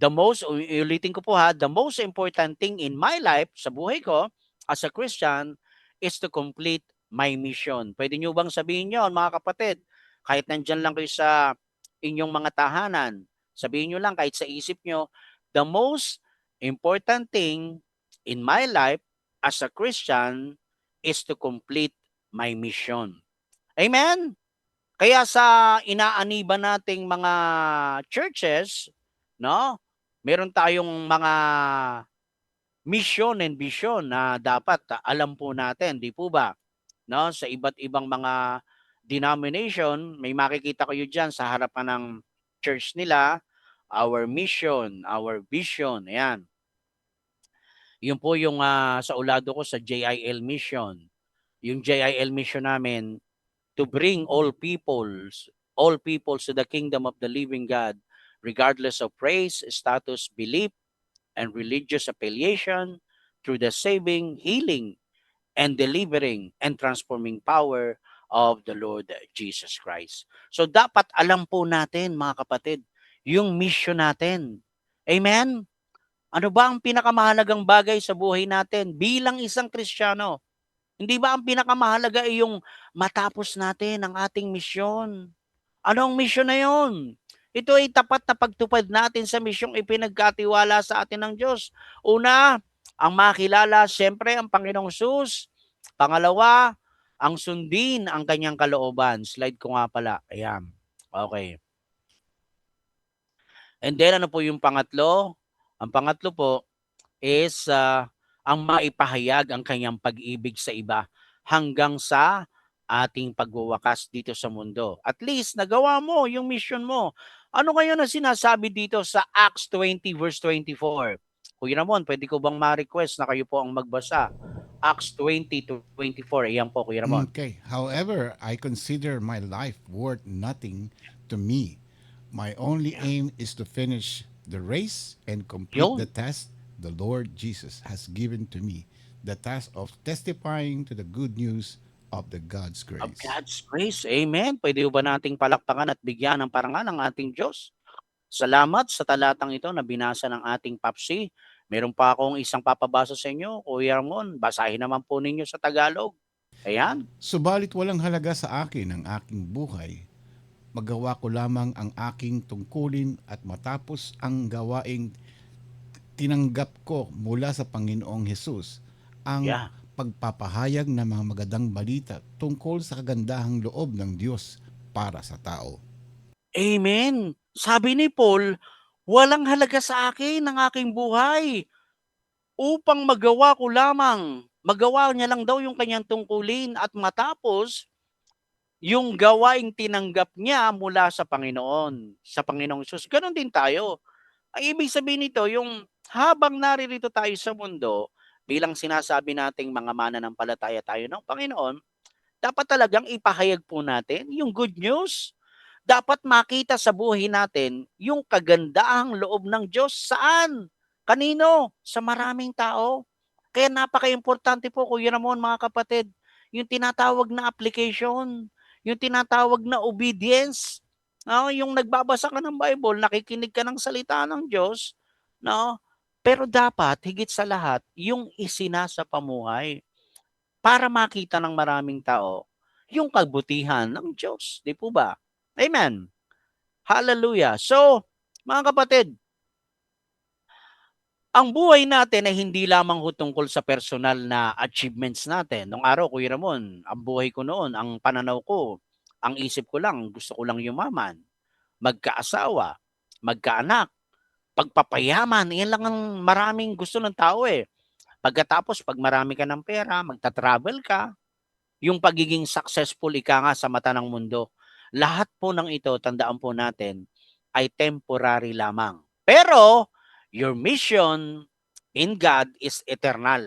Ulitin ko po the most important thing in my life, sa buhay ko, as a Christian, is to complete my mission. Pwede nyo bang sabihin nyo, mga kapatid, kahit nandyan lang kayo sa inyong mga tahanan, sabihin nyo lang kahit sa isip nyo, the most important thing in my life as a Christian is to complete my mission. Amen? Kaya sa inaaniba nating mga churches, no? Meron tayong mga mission and vision na dapat alam po natin, di po ba? No, sa iba't ibang mga denomination, may makikita kayo diyan sa harapan ng church nila, our mission, our vision, ayan. Yun po yung sa ulado ko sa JIL mission. Yung JIL mission namin, to bring all peoples to the kingdom of the living God, regardless of race, status, belief, and religious affiliation, through the saving, healing, and delivering and transforming power of the Lord Jesus Christ. So dapat alam po natin, mga kapatid, yung mission natin. Amen? Ano ba ang pinakamahalagang bagay sa buhay natin bilang isang Kristiyano? Hindi ba ang pinakamahalaga ay yung matapos natin ang ating misyon? Anong misyon na yun? Ito ay tapat na pagtupad natin sa misyong ipinagkatiwala sa atin ng Diyos. Una, ang makilala siyempre ang Panginoong Sus. Pangalawa, ang sundin ang kanyang kalooban. Slide ko nga pala. Ayan. Okay. And then ano po yung pangatlo? Ang pangatlo po is ang maipahayag ang kanyang pag-ibig sa iba hanggang sa ating pagwawakas dito sa mundo. At least nagawa mo yung mission mo. Ano ngayon ang sinasabi dito sa Acts 20 verse 24? Kuya Ramon, pwede ko bang ma-request na kayo po ang magbasa? Acts 20 to 24. Ayan po, Kuya Ramon. Okay. However, I consider my life worth nothing to me. My only aim is to finish the race and complete Yun. the task the Lord Jesus has given to me, the task of testifying to the good news of the God's Of grace. God's grace. Amen. Pwede ba nating palakpakan at bigyan ng parangal ng ating Diyos? Salamat sa talatang ito na binasa ng ating Papsi. Meron pa akong isang papabasa sa inyo, Kuya Ramon. Basahin naman po ninyo sa Tagalog. Ayan. Subalit walang halaga sa akin ang aking buhay. Magawa ko lamang ang aking tungkulin at matapos ang gawaing tinanggap ko mula sa Panginoong Hesus, ang Yeah. pagpapahayag ng mga magandang balita tungkol sa kagandahang loob ng Diyos para sa tao. Amen. Sabi ni Paul, walang halaga sa akin ang aking buhay upang magawa niya lang daw yung kanyang tungkulin at matapos yung gawaing tinanggap niya mula sa Panginoong Sus. Ganon din tayo. Ang ibig sabihin nito, yung habang naririto tayo sa mundo, bilang sinasabi nating mga mananampalataya tayo ng Panginoon, dapat talagang ipahayag po natin yung good news. Dapat makita sa buhay natin yung kagandahang loob ng Diyos. Saan? Kanino? Sa maraming tao. Kaya napaka-importante po, Kuya Ramon, mga kapatid, yung tinatawag na application, yung tinatawag na obedience. No? Yung nagbabasa ka ng Bible, nakikinig ka ng salita ng Diyos, no? Pero dapat, higit sa lahat, yung isinasa pamuhay para makita ng maraming tao yung kabutihan ng Diyos. Di po ba? Amen. Hallelujah. So, mga kapatid, ang buhay natin ay hindi lamang ho tungkol sa personal na achievements natin. Nung araw, Kuya Ramon, ang buhay ko noon, ang pananaw ko, ang isip ko lang, gusto ko lang yumaman, magkaasawa, magkaanak, pagpapayaman. Yan lang ang maraming gusto ng tao eh. Pagkatapos, pag marami ka ng pera, magta-travel ka, yung pagiging successful ika nga sa mata ng mundo. Lahat po ng ito, tandaan po natin, ay temporary lamang. Pero, your mission in God is eternal.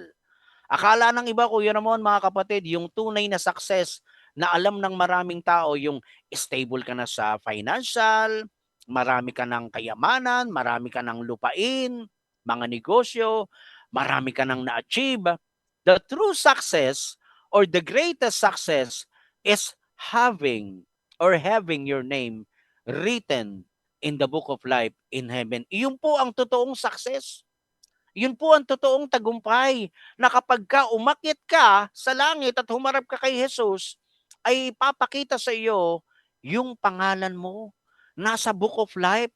Akala ng iba, Kuya Ramon, mga kapatid, yung tunay na success na alam ng maraming tao, yung stable ka na sa financial, marami ka ng kayamanan, marami ka ng lupain, mga negosyo, marami ka ng na-achieve. The true success or the greatest success is having your name written in the book of life in heaven. Iyon po ang totoong success. Yun po ang totoong tagumpay na kapag ka umakyat ka sa langit at humarap ka kay Jesus, ay papakita sa iyo yung pangalan mo nasa book of life.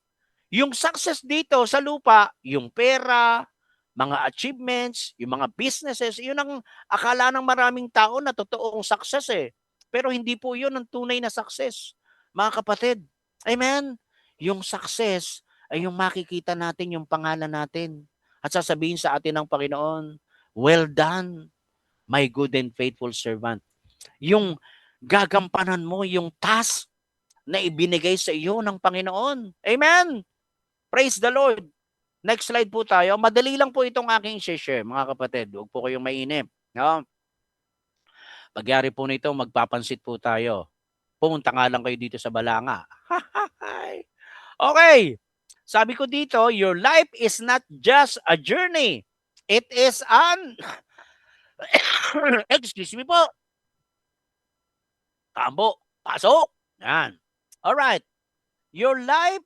Yung success dito sa lupa, yung pera, mga achievements, yung mga businesses, yun ang akala ng maraming tao na totoong success eh. Pero hindi po yun ang tunay na success, mga kapatid. Amen? Yung success ay yung makikita natin yung pangalan natin at sasabihin sa atin ng Panginoon, well done, my good and faithful servant. Yung gagampanan mo yung task na ibinigay sa iyo ng Panginoon. Amen? Praise the Lord. Next slide po tayo. Madali lang po itong aking share, mga kapatid. Huwag po kayong mainip. No? Pagyari po nito, magpapansit po tayo. Pumunta nga lang kayo dito sa Balanga. Okay. Sabi ko dito, your life is not just a journey. It is an... Excuse me po. Kambo. Pasok. Yan. Alright. Your life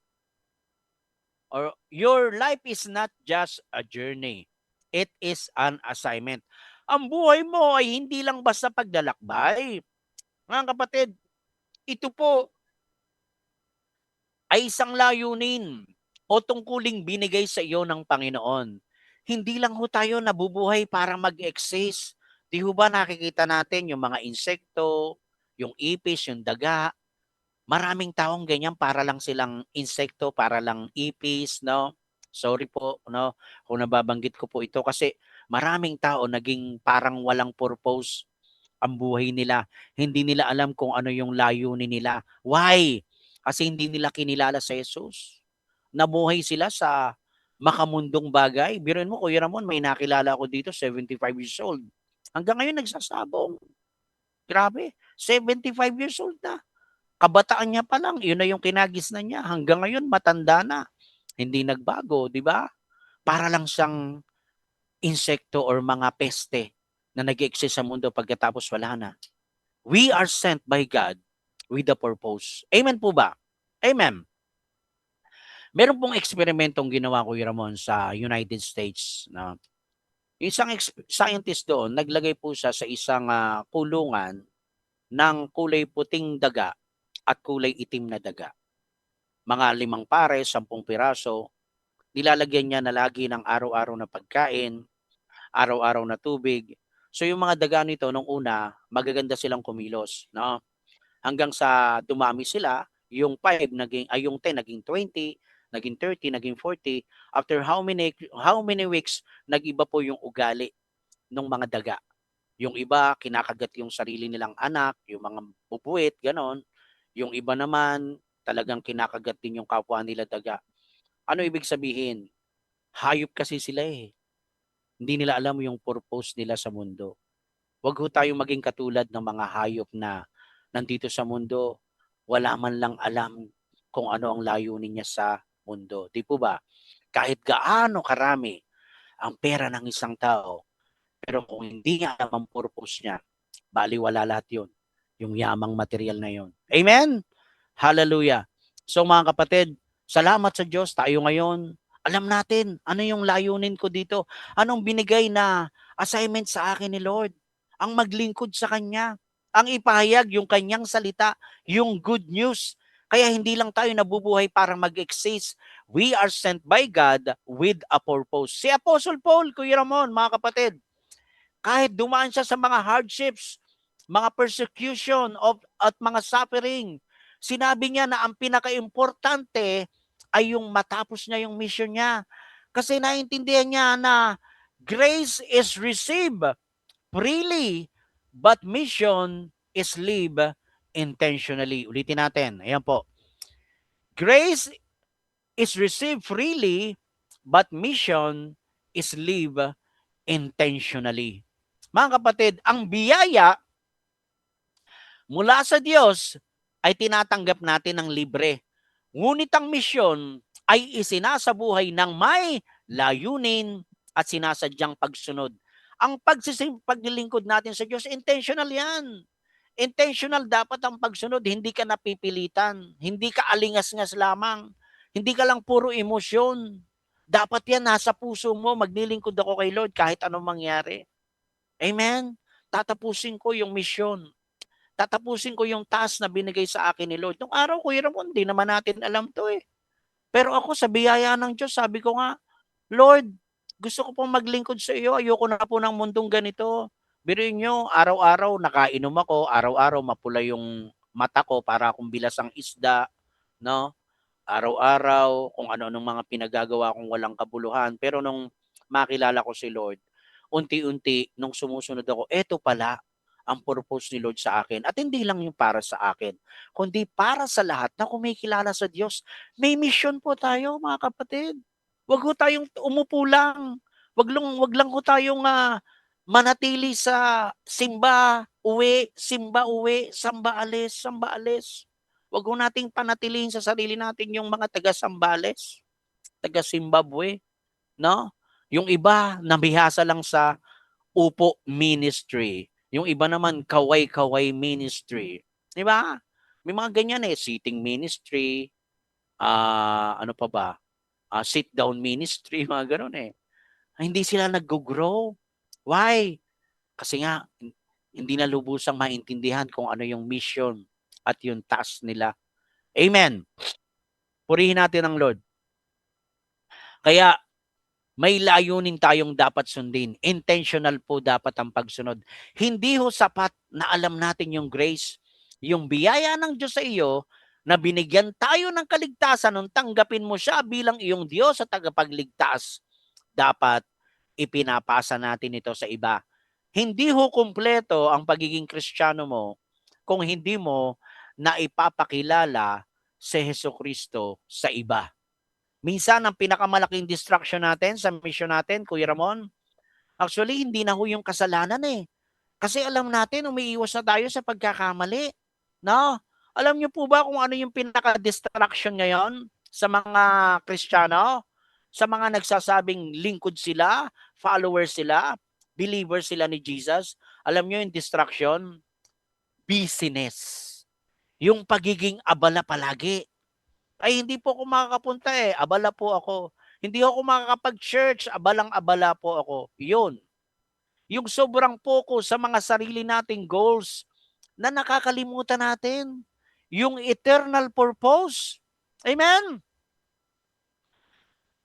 is not just a journey. It is an assignment. Ang buhay mo ay hindi lang basta paglalakbay. Mga kapatid, ito po ay isang layunin o tungkuling binigay sa iyo ng Panginoon. Hindi lang ho tayo nabubuhay para mag-exist. Di ho ba nakikita natin yung mga insekto, yung ipis, yung daga, maraming taong ganyan para lang silang insekto, para lang ipis, no? Sorry po, no? Kung nababanggit ko po ito kasi maraming tao naging parang walang purpose ang buhay nila. Hindi nila alam kung ano yung layunin nila. Why? Kasi hindi nila kinilala sa Jesus. Namuhay sila sa makamundong bagay. Biruin mo, Kuya Ramon, may nakilala ako dito, 75 years old. Hanggang ngayon nagsasabong. Grabe, 75 years old na. Kabataan niya pa lang, yun na yung kinagisnan niya. Hanggang ngayon, matanda na. Hindi nagbago, di ba? Para lang siyang insekto or mga peste na nag-exist sa mundo pagkatapos wala na. We are sent by God with a purpose. Amen po ba? Amen. Meron pong eksperimentong ginawa ko, Ramon, sa United States. Na isang scientist doon, naglagay po siya sa isang kulungan ng kulay puting daga at kulay itim na daga. Mga 5 pares, 10 piraso, nilalagyan niya na lagi ng araw-araw na pagkain, araw-araw na tubig. So yung mga daga nito nung una, magaganda silang kumilos, no? Hanggang sa dumami sila, yung 5 naging ay yung 10 naging 20, naging 30, naging 40. After how many weeks nag-iba po yung ugali ng mga daga. Yung iba kinakagat yung sarili nilang anak, yung mga bubuwit, ganon. Yung iba naman talagang kinakagat din yung kapwa nila daga. Ano ibig sabihin? Hayop kasi sila eh. Hindi nila alam yung purpose nila sa mundo. Huwag ho tayong maging katulad ng mga hayop na nandito sa mundo, wala man lang alam kung ano ang layunin niya sa mundo. Di po ba? Kahit gaano karami ang pera ng isang tao, pero kung hindi niya alam ang purpose niya, baliwala lahat yun. Yung yamang material na yun. Amen? Hallelujah. So mga kapatid, salamat sa Diyos. Tayo ngayon, alam natin ano yung layunin ko dito. Anong binigay na assignment sa akin ni Lord. Ang maglingkod sa Kanya. Ang ipahayag yung Kanyang salita, yung good news. Kaya hindi lang tayo nabubuhay para mag-exist. We are sent by God with a purpose. Si Apostle Paul, Kuya Ramon, mga kapatid, kahit dumaan siya sa mga hardships, mga persecution at mga suffering, sinabi niya na ang pinaka-importante ay yung matapos niya yung mission niya. Kasi naintindihan niya na grace is received freely, but mission is lived intentionally. Ulitin natin. Ayan po. Grace is received freely, but mission is lived intentionally. Mga kapatid, ang biyaya mula sa Diyos ay tinatanggap natin ng libre. Ngunit ang misyon ay isinasabuhay ng may layunin at sinasadyang pagsunod. Ang paglilingkod natin sa Diyos, intentional yan. Intentional dapat ang pagsunod, hindi ka napipilitan, hindi ka alingas-ngas lamang, hindi ka lang puro emosyon. Dapat yan nasa puso mo, maglilingkod ako kay Lord kahit anong mangyari. Amen? Tatapusin ko yung misyon. Tatapusin ko yung task na binigay sa akin ni Lord. Nung araw ko, Ramon, hindi naman natin alam to eh. Pero ako sa biyaya ng Diyos, sabi ko nga, Lord, gusto ko pong maglingkod sa iyo. Ayoko na po ng mundong ganito. Biruin nyo, araw-araw nakainom ako, araw-araw mapula yung mata ko para akong bilasang isda, no? Araw-araw, kung ano-anong mga pinagagawa kong walang kabuluhan. Pero nung makilala ko si Lord, unti-unti, nung sumusunod ako, eto pala ang purpose ni Lord sa akin. At hindi lang yung para sa akin, kundi para sa lahat na kumikilala sa Diyos. May mission po tayo, mga kapatid. Huwag ho tayong umupo lang. Wag lang ho tayong manatili sa simba, uwi, samba alis, samba alis. Huwag ho nating panatilihin sa sarili natin yung mga taga-Sambales, taga-Zimbabwe, no? Yung iba, nabihasa lang sa upo ministry. Yung iba naman, kaway-kaway ministry. Di ba? May mga ganyan eh, sitting ministry, ano pa ba? Sit-down ministry, mga ganun eh. Hindi sila nag-grow. Why? Kasi nga, hindi na lubusang maintindihan kung ano yung mission at yung task nila. Amen. Purihin natin ang Lord. Kaya may layunin tayong dapat sundin. Intentional po dapat ang pagsunod. Hindi ho sapat na alam natin yung grace, yung biyaya ng Diyos sa iyo, na binigyan tayo ng kaligtasan nung tanggapin mo siya bilang iyong Diyos at tagapagligtas. Dapat ipinapasa natin ito sa iba. Hindi ho kumpleto ang pagiging Kristiyano mo kung hindi mo na ipapakilala si Hesukristo sa iba. Minsan, ang pinakamalaking distraction natin sa mission natin, Kuya Ramon, actually, hindi na ho yung kasalanan eh. Kasi alam natin, umiiwas na tayo sa pagkakamali. No? Alam niyo po ba kung ano yung pinaka-distraction ngayon sa mga Kristiyano? Sa mga nagsasabing lingkod sila, followers sila, believers sila ni Jesus? Alam niyo yung distraction? Busyness. Yung pagiging abala palagi. Ay, hindi po ako makakapunta eh. Abala po ako. Hindi ako makakapag-church. Abalang-abala po ako. Yun. Yung sobrang focus sa mga sarili nating goals na nakakalimutan natin. Yung eternal purpose. Amen?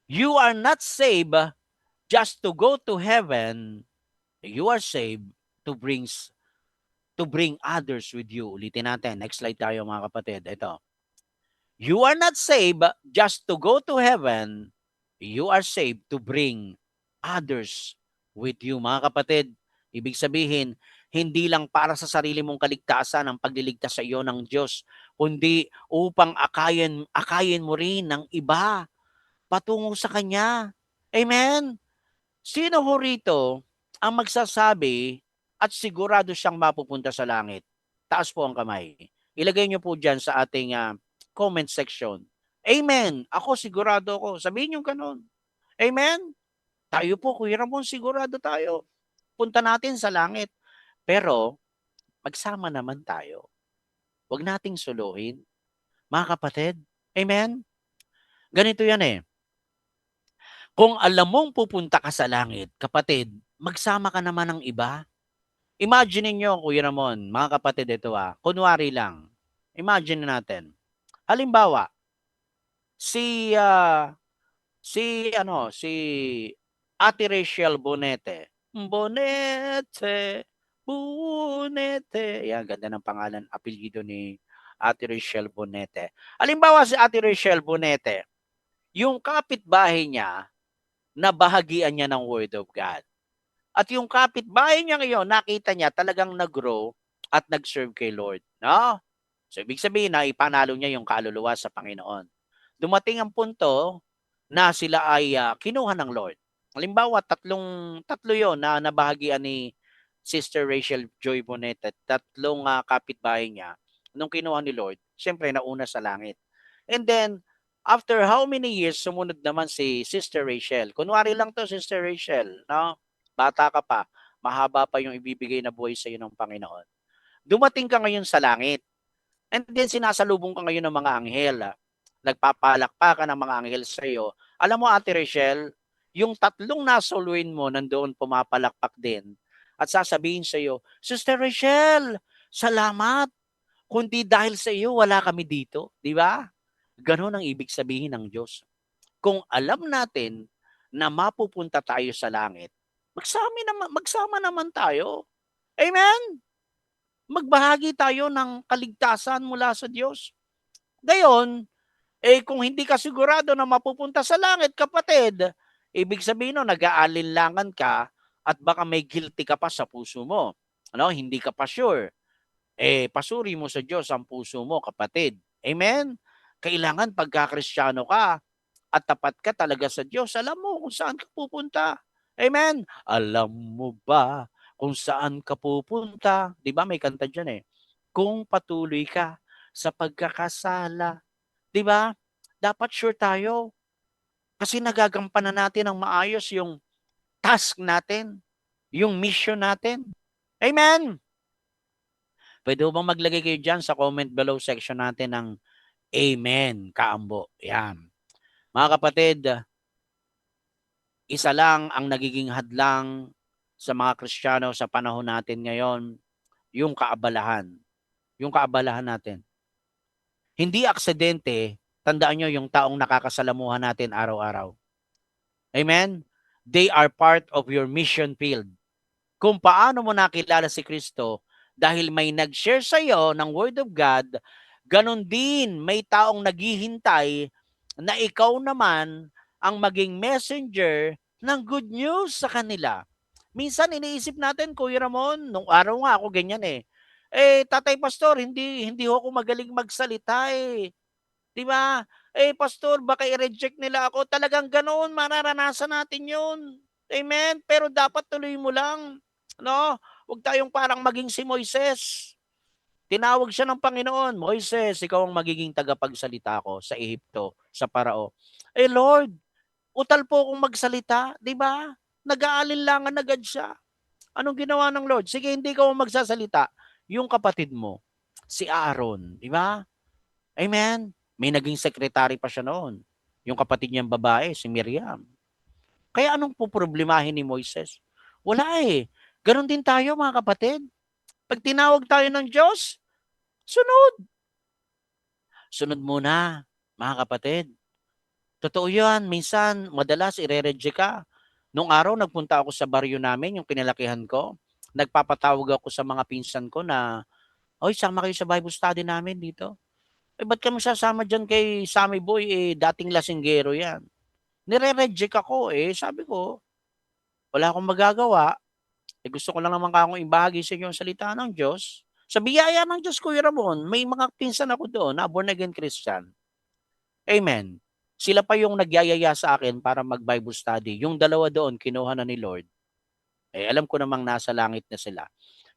You are not saved just to go to heaven. You are saved to bring others with you. Ulitin natin. Next slide tayo mga kapatid. Ito. You are not saved just to go to heaven. You are saved to bring others with you. Mga kapatid, ibig sabihin, hindi lang para sa sarili mong kaligtasan ang pagliligtas sa iyo ng Diyos, kundi upang akayin mo rin ng iba patungo sa Kanya. Amen? Sino ho rito ang magsasabi at sigurado siyang mapupunta sa langit? Taas po ang kamay. Ilagay niyo po dyan sa ating comment section. Amen. Ako sigurado ako. Sabihin niyo ganun. Amen. Tayo po, Kuya Ramon, sigurado tayo. Punta natin sa langit. Pero, magsama naman tayo. Huwag nating suluhin. Mga kapatid, amen? Ganito yan eh. Kung alam mong pupunta ka sa langit, kapatid, magsama ka naman ng iba. Imagine niyo, Kuya Ramon, mga kapatid, ito kunwari lang. Imagine natin. Halimbawa, si si Ate Rachel Bonete. Bonete, Bonete. Yan, ganda ng pangalan, apelyido ni Ate Rachel Bonete. Halimbawa si Ate Rachel Bonete, yung kapitbahay niya, nabahagian niya ng Word of God. At yung kapitbahay niya ngayon, nakita niya talagang nag-grow at nag-serve kay Lord. No? So, ibig sabihin na ipanalo niya yung kaluluwa sa Panginoon. Dumating ang punto na sila ay kinuha ng Lord. Halimbawa, tatlo yon na nabahagian ni Sister Rachel Joy Boneta, tatlong kapitbahay niya, nung kinuha ni Lord, siyempre nauna sa langit. And then, after how many years, sumunod naman si Sister Rachel. Kunwari lang to, Sister Rachel, no? Bata ka pa, mahaba pa yung ibibigay na buhay sa iyo ng Panginoon. Dumating ka ngayon sa langit. And then sinasalubong ka ngayon ng mga anghel. Nagpapalakpakan ng mga anghel sa iyo. Alam mo, Ate Rachel, yung tatlong nasuluin mo nandoon pumapalakpak din at sasabihin sa iyo, Sister Rachel, salamat. Kundi dahil sa iyo, wala kami dito. Di ba? Ganon ang ibig sabihin ng Diyos. Kung alam natin na mapupunta tayo sa langit, magsama naman tayo. Amen? Magbahagi tayo ng kaligtasan mula sa Diyos. Gayon, kung hindi ka sigurado na mapupunta sa langit, kapatid, ibig sabihin no, nag-aalinlangan ka at baka may guilty ka pa sa puso mo. Ano? Hindi ka pa sure. Pasuri mo sa Diyos ang puso mo, kapatid. Amen? Kailangan pagka-Kristiyano ka at tapat ka talaga sa Diyos, alam mo kung saan ka pupunta. Amen? Alam mo ba kung saan ka pupunta? Di ba may kanta dyan eh. Kung patuloy ka sa pagkakasala. Di ba? Dapat sure tayo. Kasi nagagampanan natin ng maayos yung task natin, yung mission natin. Amen? Pwede bang maglagay kayo dyan sa comment below section natin ng Amen, kaambo. Yan. Mga kapatid, isa lang ang nagiging hadlang sa mga Kristiyano sa panahon natin ngayon, yung kaabalahan. Yung kaabalahan natin. Hindi aksidente, tandaan nyo yung taong nakakasalamuhan natin araw-araw. Amen? They are part of your mission field. Kung paano mo nakilala si Kristo, dahil may nag-share sa iyo ng Word of God, ganun din may taong naghihintay na ikaw naman ang maging messenger ng good news sa kanila. Minsan iniisip natin, Kuya Ramon, nung araw nga ako ganyan eh. Tatay Pastor, hindi ako magaling magsalita eh. 'Di ba? Pastor, baka i-reject nila ako. Talagang ganoon, mararanasan natin 'yun. Amen. Pero dapat tuloy mo lang, no? Huwag tayong parang maging si Moises. Tinawag siya ng Panginoon, Moises, ikaw ang magiging tagapagsalita ko sa Ehipto, sa Parao. Lord, utal po akong magsalita, 'di ba? Nag-aalinlangan agad siya. Anong ginawa ng Lord? Sige, hindi ka magsasalita. Yung kapatid mo, si Aaron, 'di ba? Amen. May naging secretary pa siya noon. Yung kapatid niyang babae, si Miriam. Kaya anong poproblemahin ni Moises? Wala eh. Ganon din tayo mga kapatid. Pag tinawag tayo ng Diyos, sunod. Sunod muna, mga kapatid. Totoo yan. Minsan, madalas ire-reject ka. Nung araw, nagpunta ako sa baryo namin, yung pinalakihan ko. Nagpapatawag ako sa mga pinsan ko na, oy, sama kayo sa Bible study namin dito. Ba't ka sasama dyan kay Sammy Boy? Dating lasinggero yan. Nire-reject ako Sabi ko, wala akong magagawa. Gusto ko lang naman akong ibahagi sa inyo ang salita ng Diyos. Sa biyaya ng Diyos, Kuya Ramon, may mga pinsan ako doon na born again Christian. Amen. Sila pa yung nagyayaya sa akin para mag-Bible study. Yung dalawa doon, kinuha na ni Lord. Alam ko namang nasa langit na sila.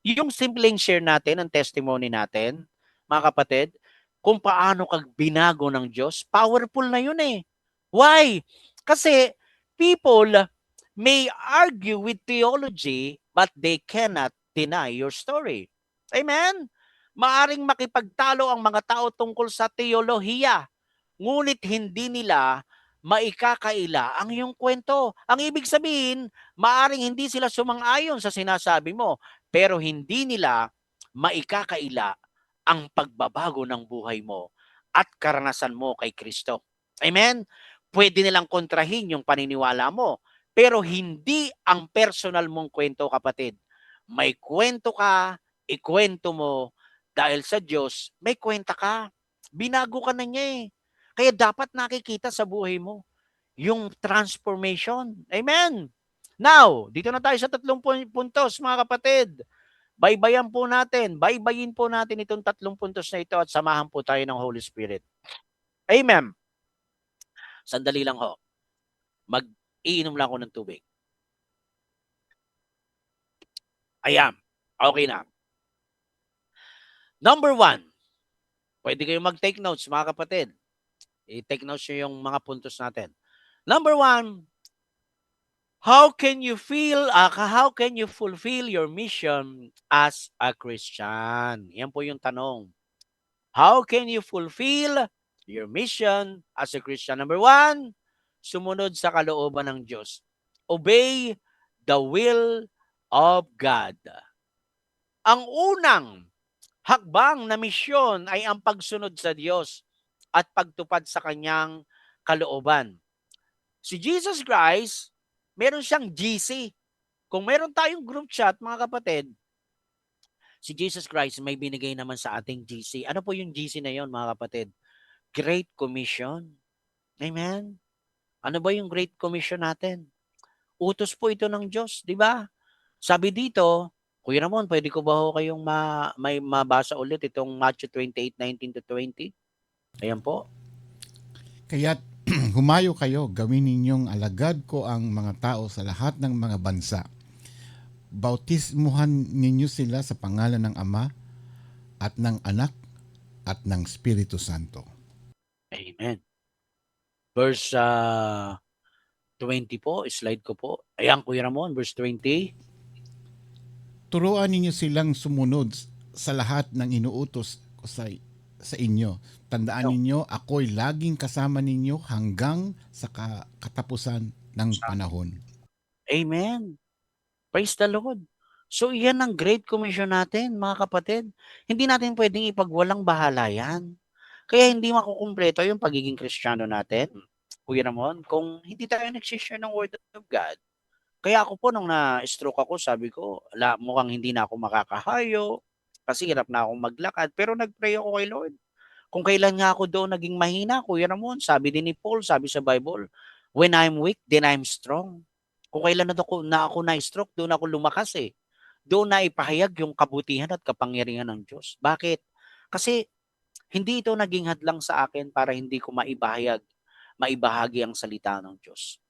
Yung simpleng share natin, ang testimony natin, mga kapatid, kung paano ka binago ng Diyos, powerful na yun eh. Why? Kasi people may argue with theology, but they cannot deny your story. Amen? Maaring makipagtalo ang mga tao tungkol sa teolohiya, ngunit hindi nila maikakaila ang iyong kwento. Ang ibig sabihin, maaring hindi sila sumang-ayon sa sinasabi mo, pero hindi nila maikakaila ang pagbabago ng buhay mo at karanasan mo kay Kristo. Amen? Pwede nilang kontrahin yung paniniwala mo, pero hindi ang personal mong kwento, kapatid. May kwento ka, ikwento mo, dahil sa Diyos, may kwenta ka. Binago ka na niya eh. Kaya dapat nakikita sa buhay mo yung transformation. Amen? Now, dito na tayo sa 3 puntos, mga kapatid. Baybayin po natin itong 3 puntos na ito at samahan po tayo ng Holy Spirit. Amen. Sandali lang ho. Mag-iinom lang ako ng tubig. Ayan. Okay na. Number 1. Pwede kayong mag-take notes, mga kapatid. I-take notes nyo yung mga puntos natin. Number 1, how can you fulfill your mission as a Christian? Yan po yung tanong. How can you fulfill your mission as a Christian? Number 1, sumunod sa kalooban ng Diyos. Obey the will of God. Ang unang hakbang na misyon ay ang pagsunod sa Diyos at pagtupad sa kanyang kalooban. Si Jesus Christ, meron siyang GC. Kung meron tayong group chat, mga kapatid, si Jesus Christ may binigay naman sa ating GC. Ano po yung GC na yon, mga kapatid? Great Commission. Amen? Ano ba yung Great Commission natin? Utos po ito ng Diyos, di ba? Sabi dito, Kuya Ramon, pwede ko ba ho kayong may mabasa ulit itong Matthew 28:19-20? Ayan po. Kaya't humayo kayo, gawin ninyong alagad ko ang mga tao sa lahat ng mga bansa. Bautismuhan ninyo sila sa pangalan ng Ama at ng Anak at ng Espiritu Santo. Amen. Verse 20 po, slide ko po. Ayan, Kuya Ramon, verse 20. Turuan ninyo silang sumunod sa lahat ng inuutos ko sa inyo. Tandaan ninyo, ako'y laging kasama ninyo hanggang sa katapusan ng panahon. Amen. Praise the Lord. So iyan ang Great Commission natin, mga kapatid. Hindi natin pwedeng ipagwalang bahala yan. Kaya hindi makukumpleto yung pagiging Kristiyano natin, Kuya Ramon, kung hindi tayo nagsishare ng Word of God. Kaya ako po nung na-stroke ako, sabi ko, mukhang hindi na ako makakahayo, kasi hirap na akong maglakad. Pero nag-pray ako kay Lord. Kung kailan nga ako doon naging mahina, Kuya Ramon, sabi din ni Paul, sabi sa Bible, when I'm weak, then I'm strong. Kung kailan na ako na-stroke, doon ako lumakas eh. Doon na ipahayag yung kabutihan at kapangyarihan ng Diyos. Bakit? Kasi hindi ito naging hadlang sa akin para hindi ko maibahagi ang salita ng Diyos.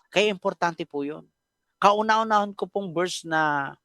Kaya importante po yun. Kauna-unahan ko pong verse na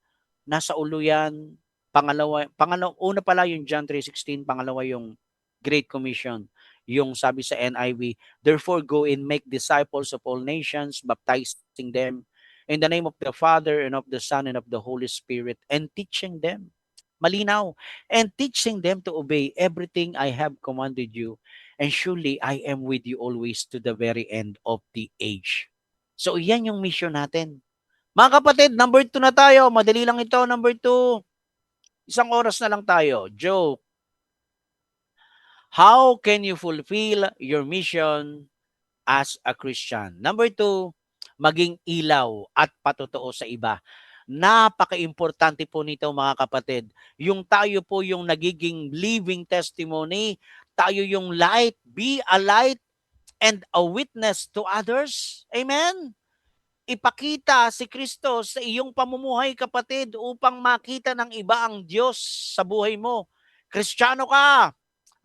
nasa ulo yan. Una pala yung John 3:16, pangalawa yung Great Commission. Yung sabi sa NIV, therefore go and make disciples of all nations, baptizing them in the name of the Father and of the Son and of the Holy Spirit, and teaching them. Malinaw. And teaching them to obey everything I have commanded you. And surely I am with you always to the very end of the age. So, yan yung mission natin. Mga kapatid, number 2 na tayo. Madali lang ito, number 2. Isang oras na lang tayo. Joke. How can you fulfill your mission as a Christian? Number 2, maging ilaw at patotoo sa iba. Napaka-importante po nito, mga kapatid. Yung tayo po yung nagiging living testimony, tayo yung light, be a light and a witness to others. Amen? Ipakita si Kristo sa iyong pamumuhay, kapatid, upang makita ng iba ang Diyos sa buhay mo. Kristiyano ka,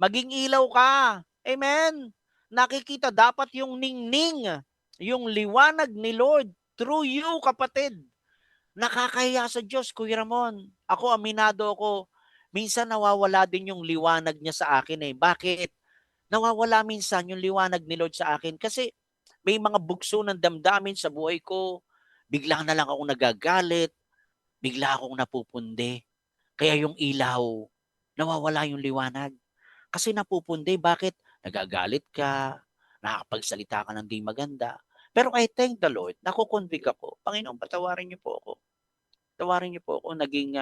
maging ilaw ka. Amen? Nakikita dapat yung ningning, yung liwanag ni Lord through you, kapatid. Nakakahiya sa Diyos, Kuya Ramon. Ako, aminado ako, minsan nawawala din yung liwanag niya sa akin eh. Bakit? Nawawala minsan yung liwanag ni Lord sa akin kasi may mga bugso ng damdamin sa buhay ko. Bigla na lang akong nagagalit, bigla akong napupundi. Kaya yung ilaw, nawawala yung liwanag. Kasi napupundi, bakit? Nagagalit ka, nakakapagsalita ka ng di maganda. Pero I thank the Lord, nakukonvict ako. Panginoon, patawarin niyo po ako. Tawarin niyo po ako, naging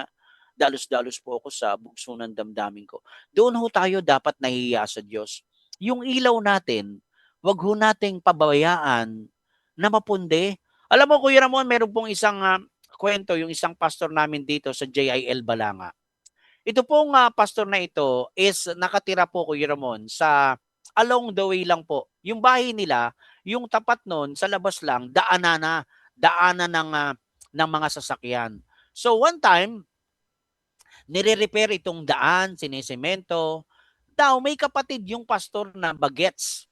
dalos-dalos po ako sa bugso ng damdamin ko. Doon ho tayo dapat nahihiya sa Diyos. Yung ilaw natin, wag ho nating pabayaan na mapundi. Alam mo, Kuya Ramon, meron pong isang kwento, yung isang pastor namin dito sa JIL Balanga. Ito pong pastor na ito is nakatira po, Kuya Ramon, sa along the way lang po. Yung bahay nila, yung tapat nun, sa labas lang, daanan ng mga sasakyan. So one time, nire-repair itong daan, sinisemento. Daw, may kapatid yung pastor na bagets.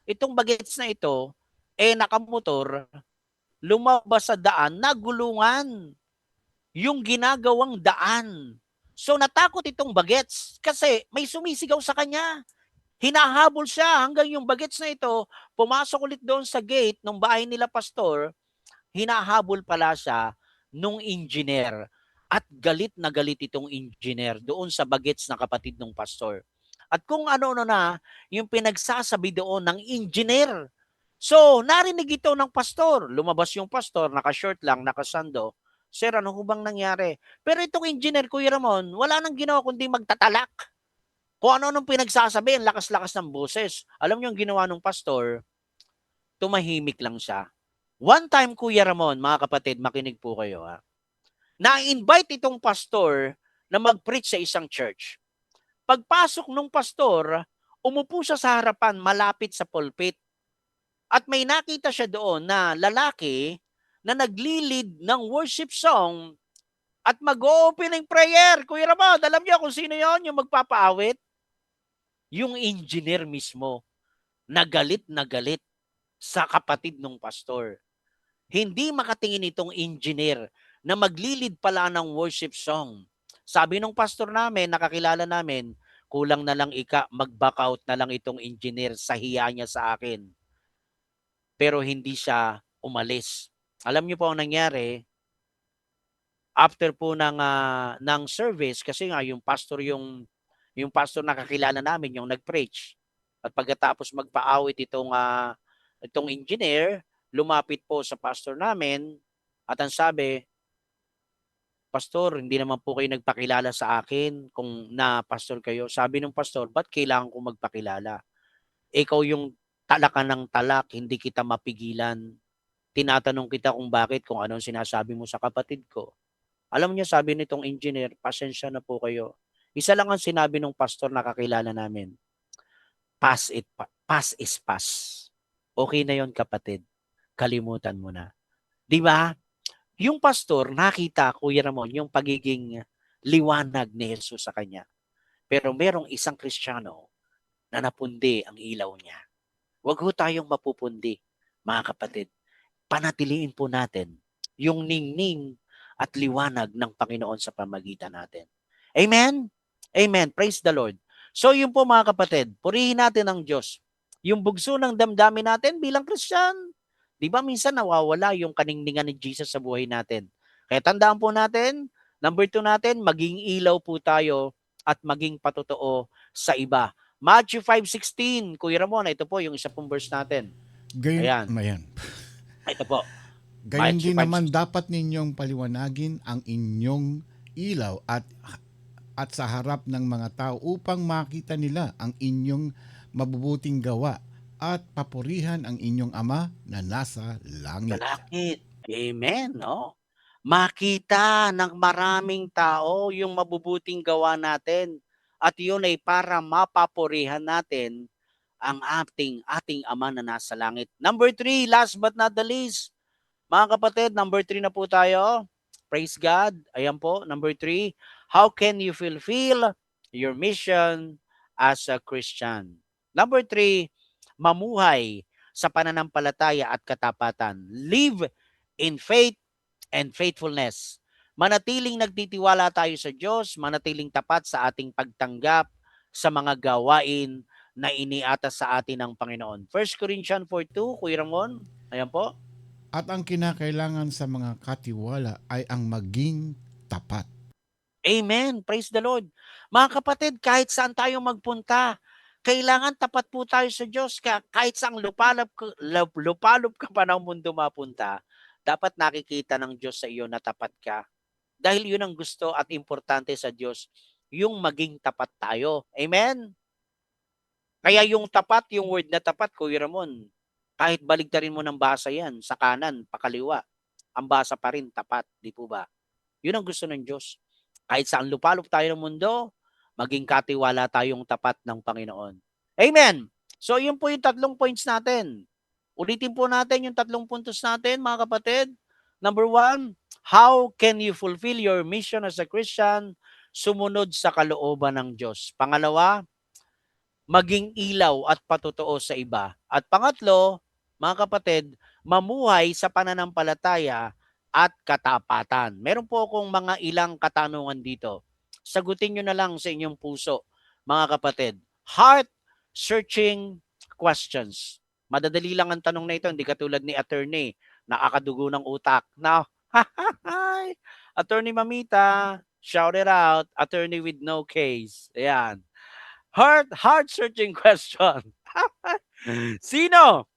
Itong bagets na ito, nakamotor, lumabas sa daan, nagulungan yung ginagawang daan. So natakot itong bagets kasi may sumisigaw sa kanya. Hinahabol siya hanggang yung bagets na ito, pumasok ulit doon sa gate ng bahay nila pastor, hinahabol pala siya nung engineer. At galit na galit itong engineer doon sa bagets na kapatid ng pastor. At kung ano-ano na yung pinagsasabi doon ng engineer. So, narinig ito ng pastor. Lumabas yung pastor, naka-short lang, nakasando. Sir, ano ho bang nangyari? Pero itong engineer, Kuya Ramon, wala nang ginawa kundi magtatalak. Kung ano-anong pinagsasabi, ang lakas-lakas ng boses. Alam niyo yung ginawa ng pastor, tumahimik lang siya. One time, Kuya Ramon, mga kapatid, makinig po kayo ha. Na-invite itong pastor na mag-preach sa isang church. Pagpasok nung pastor, umupo siya sa harapan malapit sa pulpit. At may nakita siya doon na lalaki na nagli-lead ng worship song at mag-opening prayer. Kuya Ramon, alam niyo kung sino yon yung magpapaawit? Yung engineer mismo. Na galit sa kapatid ng pastor. Hindi makatingin itong engineer na maglilid pala ng worship song. Sabi ng pastor namin, nakakilala namin, kulang na lang mag-back out na lang itong engineer sa hiya niya sa akin. Pero hindi siya umalis. Alam niyo po ang nangyari, after po ng service, kasi nga yung pastor nakakilala namin, yung nag-preach. At pagkatapos magpaawit itong engineer, lumapit po sa pastor namin at ang sabi, "Pastor, hindi naman po kayo nagpakilala sa akin kung na pastor kayo." Sabi ng pastor, "Ba't kailangan kong magpakilala? Ikaw yung talakan ng talak, hindi kita mapigilan. Tinatanong kita kung bakit, kung anong sinasabi mo sa kapatid ko." Alam niyo, sabi nitong engineer, "Pasensya na po kayo. Isa lang ang sinabi ng pastor na kakilala namin, pass is pass. Okey na yon kapatid, kalimutan mo na." 'Di ba? Yung pastor nakita, Kuya Ramon, yung pagiging liwanag ni Jesus sa kanya. Pero merong isang Kristiyano na napundi ang ilaw niya. Wag ho tayong mapupundi, mga kapatid. Panatiliin po natin yung ningning at liwanag ng Panginoon sa pamagitan natin. Amen? Amen. Praise the Lord. So yun po mga kapatid, purihin natin ang Diyos. Yung bugso ng damdamin natin bilang Christian. Di ba minsan nawawala yung kaningningan ni Jesus sa buhay natin. Kaya tandaan po natin, number 2 natin, maging ilaw po tayo at maging patotoo sa iba. Matthew 5:16, Kuya Ramon, ito po yung isa pong verse natin. Gayon, Ayan, ayan. ito po. Gayon Matthew din naman 5:16. dapat ninyong paliwanagin ang inyong ilaw at sa harap ng mga tao upang makita nila ang inyong mabubuting gawa at papurihan ang inyong ama na nasa langit. Langit. Amen, no? Makita ng maraming tao yung mabubuting gawa natin. At yun ay para mapapurihan natin ang ating Ama na nasa langit. Number 3, last but not the least. Mga kapatid, number 3 na po tayo. Praise God. Ayan po, number 3. How can you fulfill your mission as a Christian? Number 3, mamuhay sa pananampalataya at katapatan. Live in faith and faithfulness. Manatiling nagtitiwala tayo sa Diyos, manatiling tapat sa ating pagtanggap sa mga gawain na iniatas sa atin ng Panginoon. 1 Corinthians 4:2, Kuya Ramon. Ayan po. At ang kinakailangan sa mga katiwala ay ang maging tapat. Amen. Praise the Lord. Mga kapatid, kahit saan tayo magpunta, kailangan tapat po tayo sa Diyos. Kahit saan lupalop ka pa ng mundo mapunta, dapat nakikita ng Diyos sa iyo na tapat ka. Dahil yun ang gusto at importante sa Diyos, yung maging tapat tayo. Amen? Kaya yung tapat, yung word na tapat, Kuya Ramon, kahit baligtarin mo ng basa yan, sa kanan, pakaliwa, ang basa pa rin tapat, di po ba? Yun ang gusto ng Diyos. Kahit saan lupalop tayo ng mundo, maging katiwala tayong tapat ng Panginoon. Amen! So yun po yung 3 points natin. Ulitin po natin yung 3 puntos natin, mga kapatid. Number 1, how can you fulfill your mission as a Christian? Sumunod sa kalooban ng Diyos. Pangalawa, maging ilaw at patotoo sa iba. At pangatlo, mga kapatid, mamuhay sa pananampalataya at katapatan. Meron po akong mga ilang katanungan dito. Sagutin nyo na lang sa inyong puso, mga kapatid. Heart-searching questions. Madadali lang ang tanong na ito, hindi katulad ni attorney, nakakadugo ng utak. Now, Attorney Mamita, shout it out, attorney with no case. Ayan. Heart-searching question. Sino?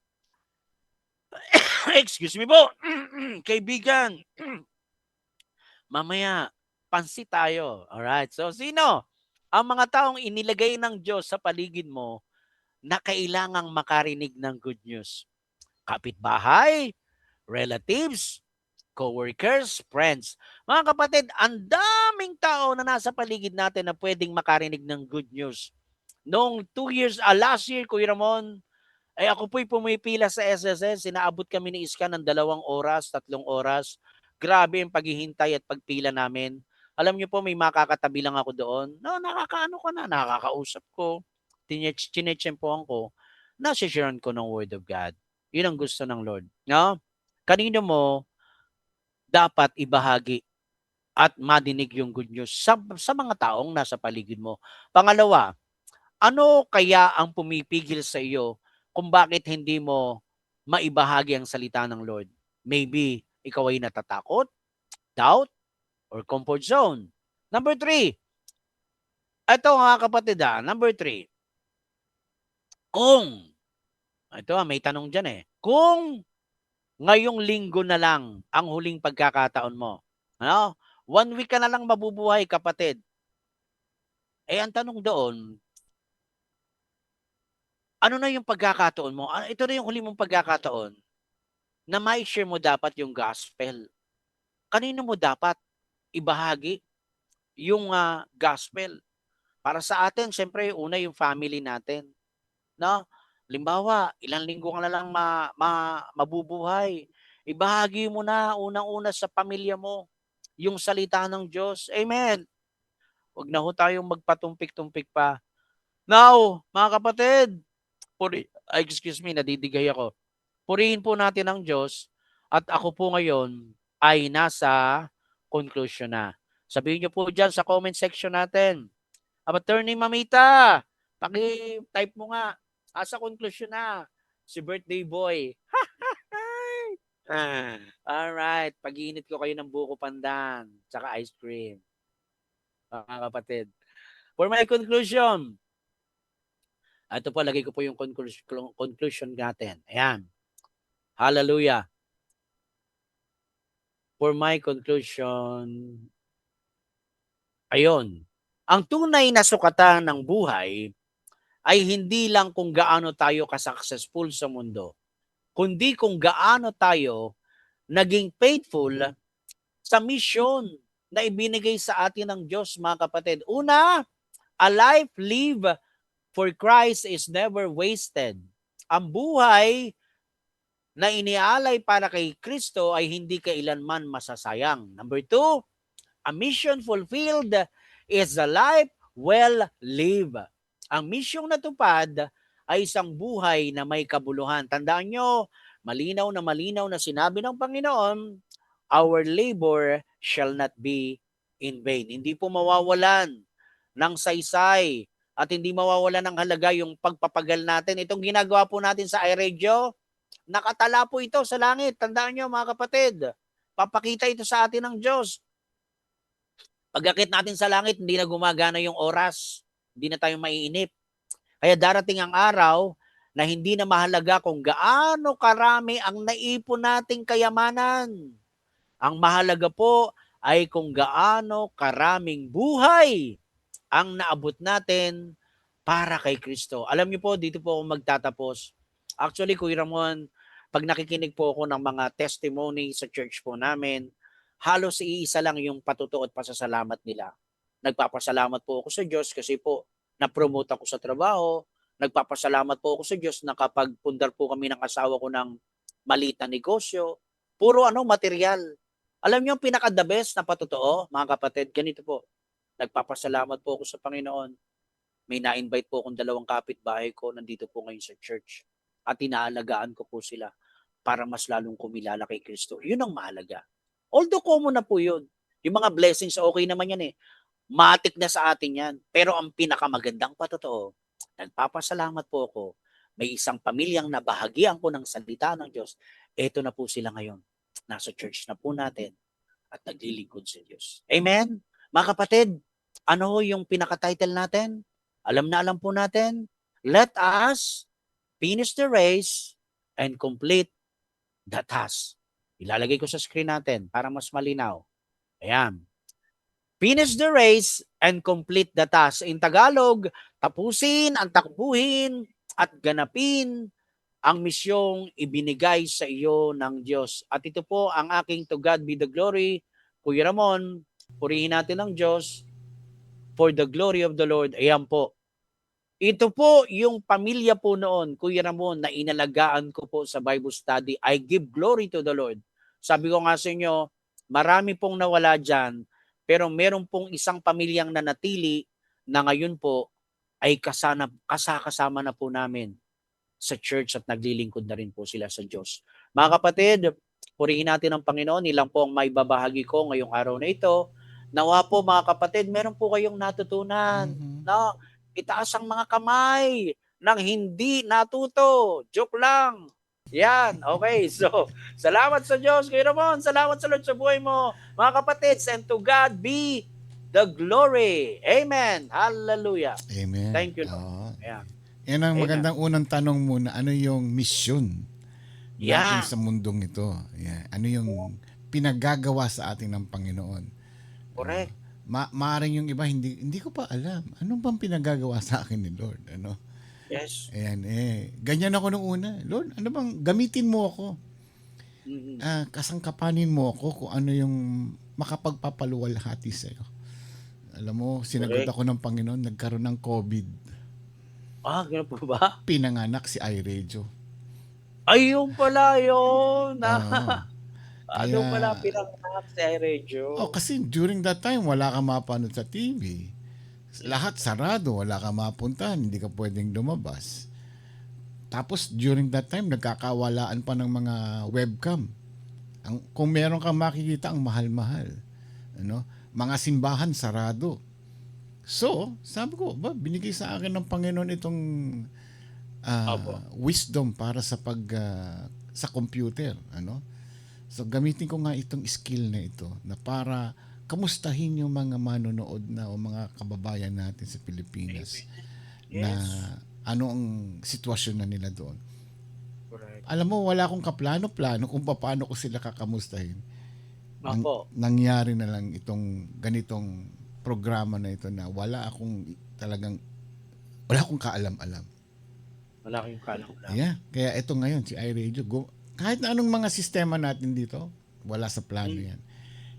Excuse me po. Kaibigan. Mamaya, pansit tayo. Alright. So, sino? Ang mga taong inilagay ng Diyos sa paligid mo na kailangang makarinig ng good news. Kapitbahay, relatives, co-workers, friends. Mga kapatid, ang daming tao na nasa paligid natin na pwedeng makarinig ng good news. Noong 2 years, last year, Kuya Ramon, ay ako po'y pumipila sa SSS. Sinaabot kami ni Iska ng 2 oras, 3 oras. Grabe ang paghihintay at pagpila namin. Alam niyo po, may makakatabi lang ako doon. No, nakakaano ko na, nakakausap ko. Chinechempohan ko. Nasisharean ko ng Word of God. Yun ang gusto ng Lord. No? Kanino mo dapat ibahagi at madinig yung good news sa mga taong nasa paligid mo. Pangalawa, ano kaya ang pumipigil sa iyo kung bakit hindi mo maibahagi ang salita ng Lord? Maybe ikaw ay natatakot, doubt, or comfort zone. Number 3, ito mga kapatid number 3, kung, ito may tanong dyan kung ngayong linggo na lang ang huling pagkakataon mo, ano? 1 week ka na lang mabubuhay, kapatid. Eh, ang tanong doon, ano na yung pagkakataon mo? Ito na yung huli mong pagkakataon na mai-share mo dapat yung gospel. Kanino mo dapat ibahagi yung gospel? Para sa atin, syempre, una yung family natin. No? Limbawa, ilang linggo ka na lang mabubuhay. Ibahagi mo na unang-una sa pamilya mo yung salita ng Diyos. Amen. Huwag na ho tayong magpatumpik-tumpik pa. Now, mga kapatid, excuse me, nadidigay ako. Purihin po natin ang Diyos at ako po ngayon ay nasa conclusion na. Sabihin niyo po dyan sa comment section natin. Attorney Mamita, paki-type mo nga. Asa conclusion na. Si birthday boy. Alright. Pag-iinit ko kayo ng buko pandan. Tsaka ice cream. Mga kapatid. For my conclusion. Ito po, lagay ko po yung conclusion natin. Ayan. Hallelujah. For my conclusion. Ayun. Ang tunay na sukatan ng buhay ay hindi lang kung gaano tayo ka-successful sa mundo, kundi kung gaano tayo naging faithful sa mission na ibinigay sa atin ng Diyos, mga kapatid. Una, a life lived for Christ is never wasted. Ang buhay na inialay para kay Kristo ay hindi kailanman masasayang. Number 2, a mission fulfilled is a life well lived. Ang misyong natupad ay isang buhay na may kabuluhan. Tandaan nyo, malinaw na sinabi ng Panginoon, our labor shall not be in vain. Hindi po mawawalan ng saysay at hindi mawawalan ng halaga yung pagpapagal natin. Itong ginagawa po natin sa iRadio, nakatala po ito sa langit. Tandaan nyo, mga kapatid, papakita ito sa atin ng Diyos. Pagkakit natin sa langit, hindi na gumagana yung oras. Hindi na tayo maiinip. Kaya darating ang araw na hindi na mahalaga kung gaano karami ang naipon nating kayamanan. Ang mahalaga po ay kung gaano karaming buhay ang naabot natin para kay Kristo. Alam niyo po, dito po ako magtatapos. Actually, Kuya Ramon, pag nakikinig po ako ng mga testimony sa church po namin, halos iisa lang yung patutuo at pasasalamat nila. Nagpapasalamat po ako sa Diyos kasi po na-promote ako sa trabaho. Nagpapasalamat po ako sa Diyos na kapag pundar po kami ng asawa ko ng maliit na negosyo, puro material. Alam niyo ang pinaka-the best na patutuo, mga kapatid, ganito po. Nagpapasalamat po ako sa Panginoon. May na-invite po akong 2 kapitbahay ko, nandito po ngayon sa church. At inaalagaan ko po sila para mas lalong kumilala kay Kristo. Yun ang mahalaga. Although common na po yun. Yung mga blessings, okay naman yan eh. Matik na sa atin yan. Pero ang pinakamagandang patotoo, nagpapasalamat po ako. May isang pamilyang nabahagian ko ng salita ng Diyos. Eto na po sila ngayon. Nasa church na po natin at naglilingkod sa Diyos. Amen? Mga kapatid, ano yung pinaka-title natin? Alam na alam po natin. Let us finish the race and complete the task. Ilalagay ko sa screen natin para mas malinaw. Ayan. Finish the race and complete the task. In Tagalog, tapusin ang takbuhin at ganapin ang misyong ibinigay sa iyo ng Diyos. At ito po ang aking to God be the glory. Kuya Ramon, purihin natin ang Diyos for the glory of the Lord. Ayan po. Ito po yung pamilya po noon, Kuya Ramon, na inalagaan ko po sa Bible study. I give glory to the Lord. Sabi ko nga sa inyo, marami pong nawala dyan, pero meron pong isang pamilyang nanatili na ngayon po ay kasama na po namin sa church at naglilingkod na rin po sila sa Diyos. Mga kapatid, purihin natin ang Panginoon. Ilang po ang may babahagi ko ngayong araw na ito. Nawa po mga kapatid, meron po kayong natutunan. No? Itaas ang mga kamay nang hindi natuto. Joke lang. Yan, okay. So, salamat sa Diyos, Kuya Ramon. Salamat sa Lord sa buhay mo. Mga kapatids, and to God be the glory. Amen. Hallelujah. Amen. Thank you, Lord. Oo. Ayan. Yan ang Amen. magandang unang tanong muna. Ano yung mission natin Yeah. sa mundong ito? Yan. Ano yung pinagagawa sa atin ng Panginoon? Correct. Maaring yung iba hindi ko pa alam. Ano bang pinagagawa sa akin ni Lord, ano? Yes. Ayan ganyan ako nung una. Lord, ano bang gamitin mo ako? Mhm. Kasangkapanin mo ako kung ano yung makapagpapaluwalhati sa'yo. Alam mo, sinagot Correct. ako ng Panginoon, nagkaroon ng COVID. Gano'n po ba? Pinanganak si iRadio. Ayun pala yun. Oo. Ano Kaya, pala pinanganak si iRadio. kasi during that time, wala kang mapanood sa TV. Lahat sarado, wala kang mapuntahan, hindi ka pwedeng lumabas. Tapos during that time, nagkakawalaan pa ng mga webcam. Kung meron kang makikita, ang mahal-mahal. Ano? Mga simbahan sarado. So, sabi ko, binigay sa akin ng Panginoon itong Opo. wisdom para sa computer, ano? So gamitin ko nga itong skill na ito na para kamustahin yung mga manonood na o mga kababayan natin sa Pilipinas na Yes. ano ang sitwasyon na nila doon. Correct. Alam mo, wala akong kaplano-plano kung paano ko sila kakamustahin. Opo. Nangyari na lang itong ganitong programa na ito na wala akong kaalam-alam. Wala kayong kalang. Yeah. Kaya ito ngayon, si iRadio, kahit na anong mga sistema natin dito, wala sa plano yan.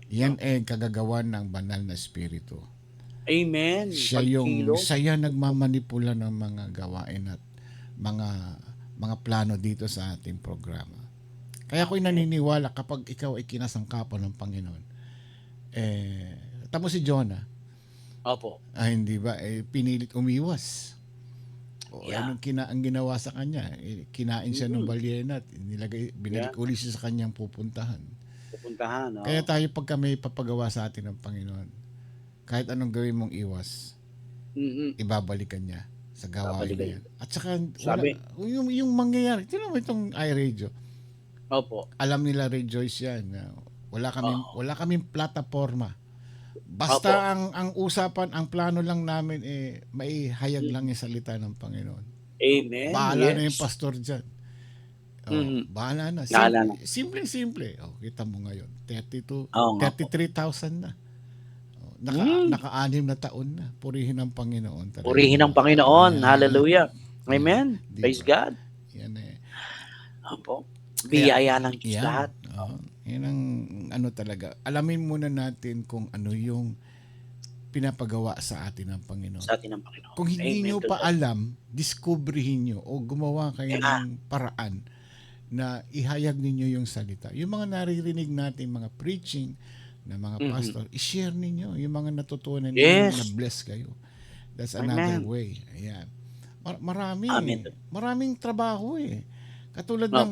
Yan kagagawan ng banal na espiritu. Amen. Siya Pagkilo. nagmamanipula ng mga gawain at mga plano dito sa ating programa. Kaya ako'y naniniwala kapag ikaw ay kinasangkapan ng Panginoon. Tamo si Jonah, Opo. hindi ba, pinilit umiwas. Yeah. Ang ginawa sa kanya? Kinain siya ng balyena at binalik uli siya sa kanyang pupuntahan. Pupuntahan. No? Kaya tayo pagka may papagawa sa atin ng Panginoon, kahit anong gawin mong iwas, Mhm. ibabalikan niya sa gawain Babalikan na yan. At saka, Sabi. yung mangyayari, tingnan mo itong iRadio. Opo. Alam nila, Rejoice yan. Na wala kaming plataforma. Basta Opo. ang usapan, ang plano lang namin maihayag lang yung salita ng Panginoon. Amen. Bahala yes. na yung pastor dyan. Bahala na. Bahala na. Simple. Kita mo ngayon. Oo nga po. 33,000 na. Naka-6 na taon na. Purihin ang Panginoon. Talaga. Purihin ang Panginoon. Ayan. Hallelujah. Ayan. Amen. Diba? Praise God. Yan Opo. Biyaya ng Diyos yan. lahat. Yan ang talaga. Alamin muna natin kung ano yung pinapagawa sa atin ng Panginoon. Sa atin ng Panginoon. Kung hindi Amen nyo to pa God. alam, diskubrihin nyo o gumawa kayo ng paraan na ihayag ninyo yung salita. Yung mga naririnig natin, mga preaching na mga pastor, i-share ninyo yung mga natutunan ninyo Yes. na bless kayo. That's another Amen. way. Ayan. Marami. Amen. Maraming trabaho Katulad Opo. ng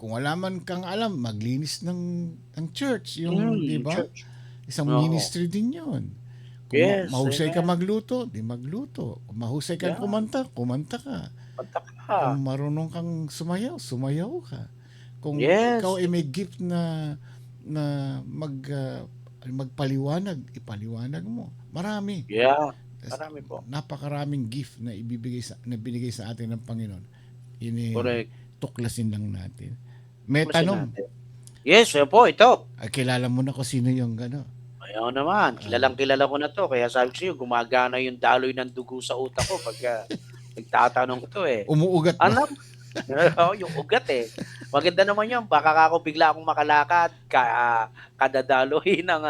kung wala man kang alam, maglinis ng church, yung, di ba? Church. Isang Oo. ministry din yun. Kung Yes, mahusay ka amen. magluto, di magluto. Kung mahusay ka Yeah. kumanta ka. Punta ka. Kung marunong kang sumayaw ka. Kung Yes. ikaw ay may gift na magpaliwanag, ipaliwanag mo. Marami. Yeah. Marami po. Napakaraming gift na binigay sa atin ng Panginoon. Correct. Tuklasin lang natin. May Kasi tanong. natin. Yes, yun po, ito. Kilala mo na kung sino yung Ayaw naman. Kilala ko na to. Kaya sabi ko sa'yo, gumagana yung daloy ng dugo sa utak ko pagka nagtatanong ko to umuugat ba? Alam? Yung ugat Maganda naman yun. Baka ako bigla akong makalakad. Kadadaloy ng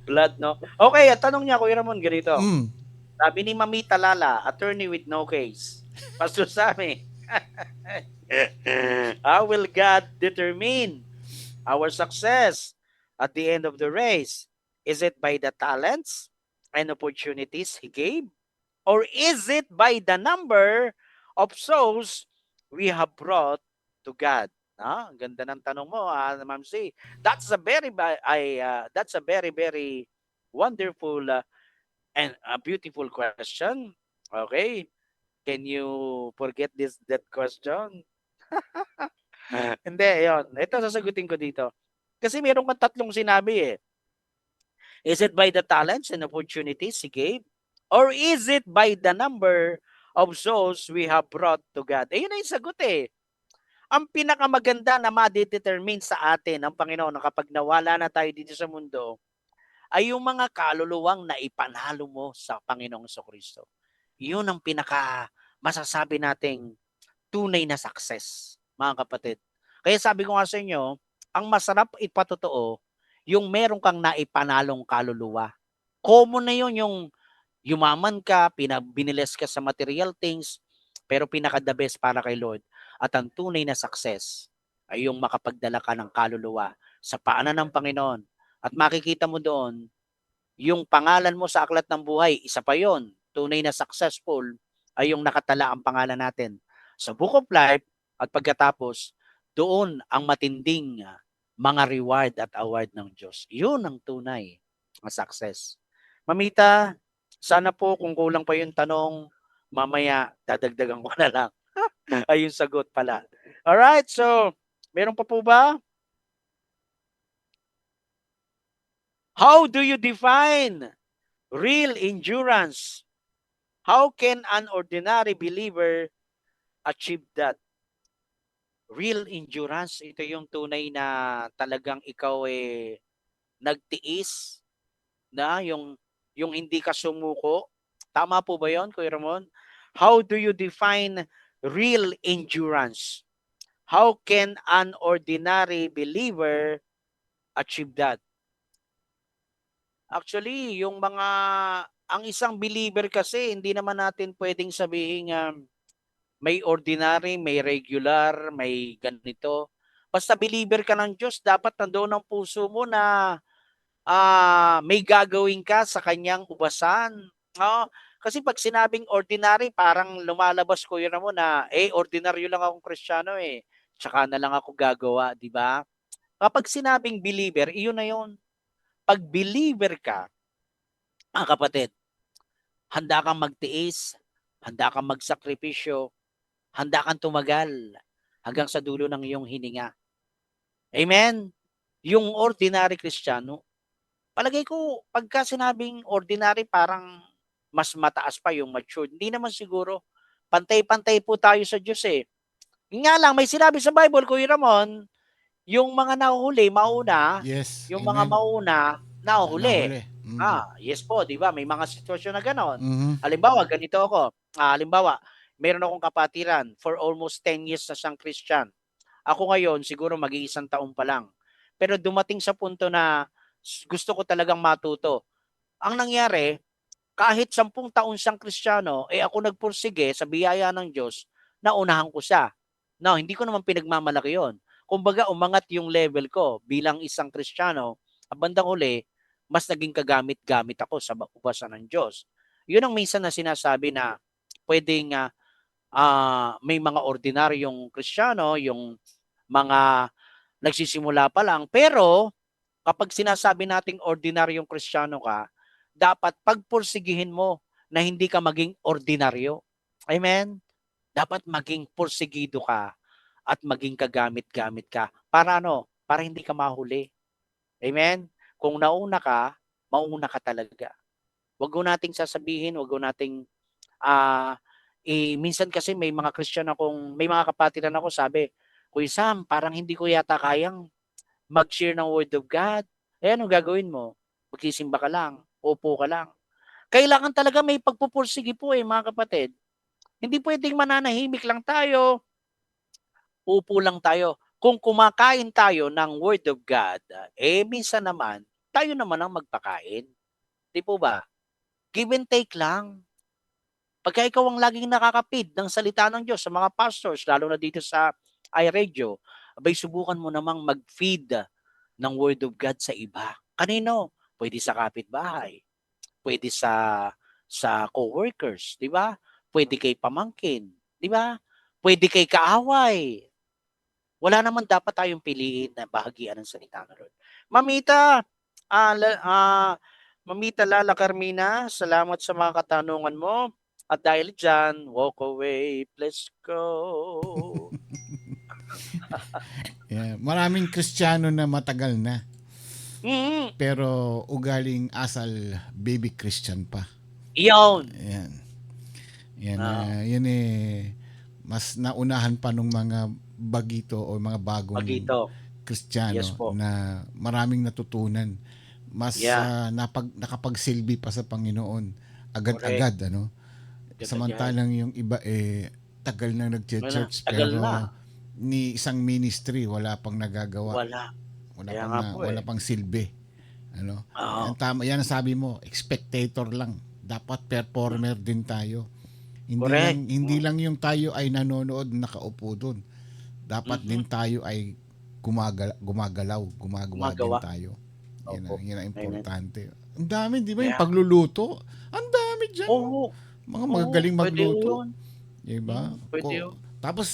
blood, no? Okay, at tanong niya, Kuya Ramon, ganito. Sabi ni Mamita Lala, attorney with no case. Pastor Sammy, how will God determine our success at the end of the race? Is it by the talents and opportunities He gave? Or is it by the number of souls we have brought to God? Ang ganda ng tanong mo, Ma'am C. That's a very very wonderful and a beautiful question. Okay? Can you forget that question? Hindi, yon. Ito sasagutin ko dito. Kasi meron kang tatlong sinabi Is it by the talents and opportunities He gave? Or is it by the number of souls we have brought to God? Yun na yung sagot Ang pinakamaganda na ma-determine sa atin ng Panginoon na kapag nawala na tayo dito sa mundo, ay yung mga kaluluwang naipanalo mo sa Panginoong Kristo. Yun ang pinaka masasabi nating tunay na success, mga kapatid. Kaya sabi ko nga sa inyo, ang masarap ipatotoo, yung meron kang naipanalong kaluluwa. Common na yun, yung yumaman ka, biniles ka sa material things, pero pinaka-the best para kay Lord. At ang tunay na success ay yung makapagdala ka ng kaluluwa sa paanan ng Panginoon. At makikita mo doon, yung pangalan mo sa aklat ng buhay, isa pa yon. Tunay na successful ay yung nakatala ang pangalan natin sa Book of Life, at pagkatapos, doon ang matinding mga reward at award ng Diyos. Yun ang tunay na success. Mamita, sana po kung kulang pa yung tanong, mamaya dadagdagan ko na lang. Ay, yung sagot pala. Alright, so, meron pa po ba? How do you define real endurance? How can an ordinary believer achieve that? Real endurance, ito yung tunay na talagang ikaw nagtiis, na yung hindi ka sumuko. Tama po ba yon, Kuya Ramon? How do you define real endurance? How can an ordinary believer achieve that? Actually, ang isang believer kasi, hindi naman natin pwedeng sabihin may ordinary, may regular, may ganito. Basta believer ka ng Diyos, dapat nandoon ang puso mo na may gagawin ka sa kanyang ubasan. No? Kasi pag sinabing ordinary, parang lumalabas ko yun mo na, ordinaryo lang akong Kristiyano tsaka na lang ako gagawa, di ba? Kapag sinabing believer, iyon na yun. Pag believer ka, mga kapatid, handa kang magtiis, handa kang magsakripisyo, handa kang tumagal hanggang sa dulo ng iyong hininga. Amen? Yung ordinary Kristiyano, palagay ko, pagka sinabing ordinary, parang mas mataas pa yung matured. Hindi naman siguro. Pantay-pantay po tayo sa Diyos Yun nga lang, may sinabi sa Bible, Kuya Ramon, yung mga nahuhuli, mauna, Yes. yung mga Amen. mauna, nahuhuli. Nahuli. Yes po, di ba? May mga sitwasyon na ganon. Mhm. Halimbawa, ganito ako. Halimbawa, meron akong kapatiran for almost 10 years na siyang Christian. Ako ngayon, siguro mag-iisang taon pa lang. Pero dumating sa punto na gusto ko talagang matuto. Ang nangyari, kahit 10 taon siyang Kristiyano, ako nagpursige sa biyaya ng Diyos, naunahan ko siya. No, hindi ko naman pinagmamalaki yon. Kumbaga, umangat yung level ko bilang isang Kristiyano. Ang bandang huli, mas naging kagamit-gamit ako sa ubasan ng Diyos. Yun ang minsan na sinasabi na pwedeng may mga ordinaryong Kristiyano, yung mga nagsisimula pa lang. Pero kapag sinasabi nating ordinaryong Kristiyano ka, dapat pagpursigihin mo na hindi ka maging ordinaryo. Amen? Dapat maging pursigido ka at maging kagamit-gamit ka. Para ano? Para hindi ka mahuli. Amen? Kung nauna ka, mauna ka talaga. Wag ko nating sasabihin, wag ko nating minsan kasi may mga Christian may mga kapatiran ako, sabi, Kuya Sam, parang hindi ko yata kayang mag-share ng Word of God. Anong gagawin mo? Magsisimba ka lang, upo ka lang. Kailangan talaga may pagpupursige po mga kapatid. Hindi pwedeng mananahimik lang tayo, upo lang tayo. Kung kumakain tayo ng Word of God, minsan naman, tayo naman ang magpakain. Di po ba? Give and take lang. Pagka ikaw ang laging nakakapid ng salita ng Diyos sa mga pastors, lalo na dito sa iRadio, abay subukan mo namang mag-feed ng Word of God sa iba. Kanino? Pwede sa kapitbahay. Pwede sa co-workers, di ba? Pwede kay pamangkin, di ba? Pwede kay kaaway. Wala naman dapat tayong piliin na bahagian ng salita ng Lord. Mamita, Mamita Lala Carmina, salamat sa mga katanungan mo. At dahil dyan, walk away, let's go. Yeah. Maraming Kristiyano na matagal na. Mm, Pero ugaling asal baby Christian pa. Iyon. Yan. Yan, Ah. yan mas naunahan pa nung mga bagito o mga bagong Pagito. Kristiyano Yes po. na maraming natutunan mas Yeah. nakapagsilbi pa sa Panginoon agad-agad, ano. Agad-agad. Samantalang yung iba tagal na Wala, nagche-church tagal pero na. ni isang ministry wala pang nagagawa, Wala. wala Kaya pang nga po wala eh. pang silbi, ano. Oo. Yan tama, yan ang sabi mo, spectator lang. Dapat performer din tayo. Correct. Hindi lang yung tayo ay nanonood, nakaupo doon. Dapat Mhm. din tayo ay gumagawa din Gumagawa. tayo. Opo. Yan ang Amen. importante. Ang dami, di ba, yung Yeah. pagluluto? Ang dami dyan. Oo. Mga Oo. magagaling Pwede magluto. yun. Di ba? Pwede yun. Tapos,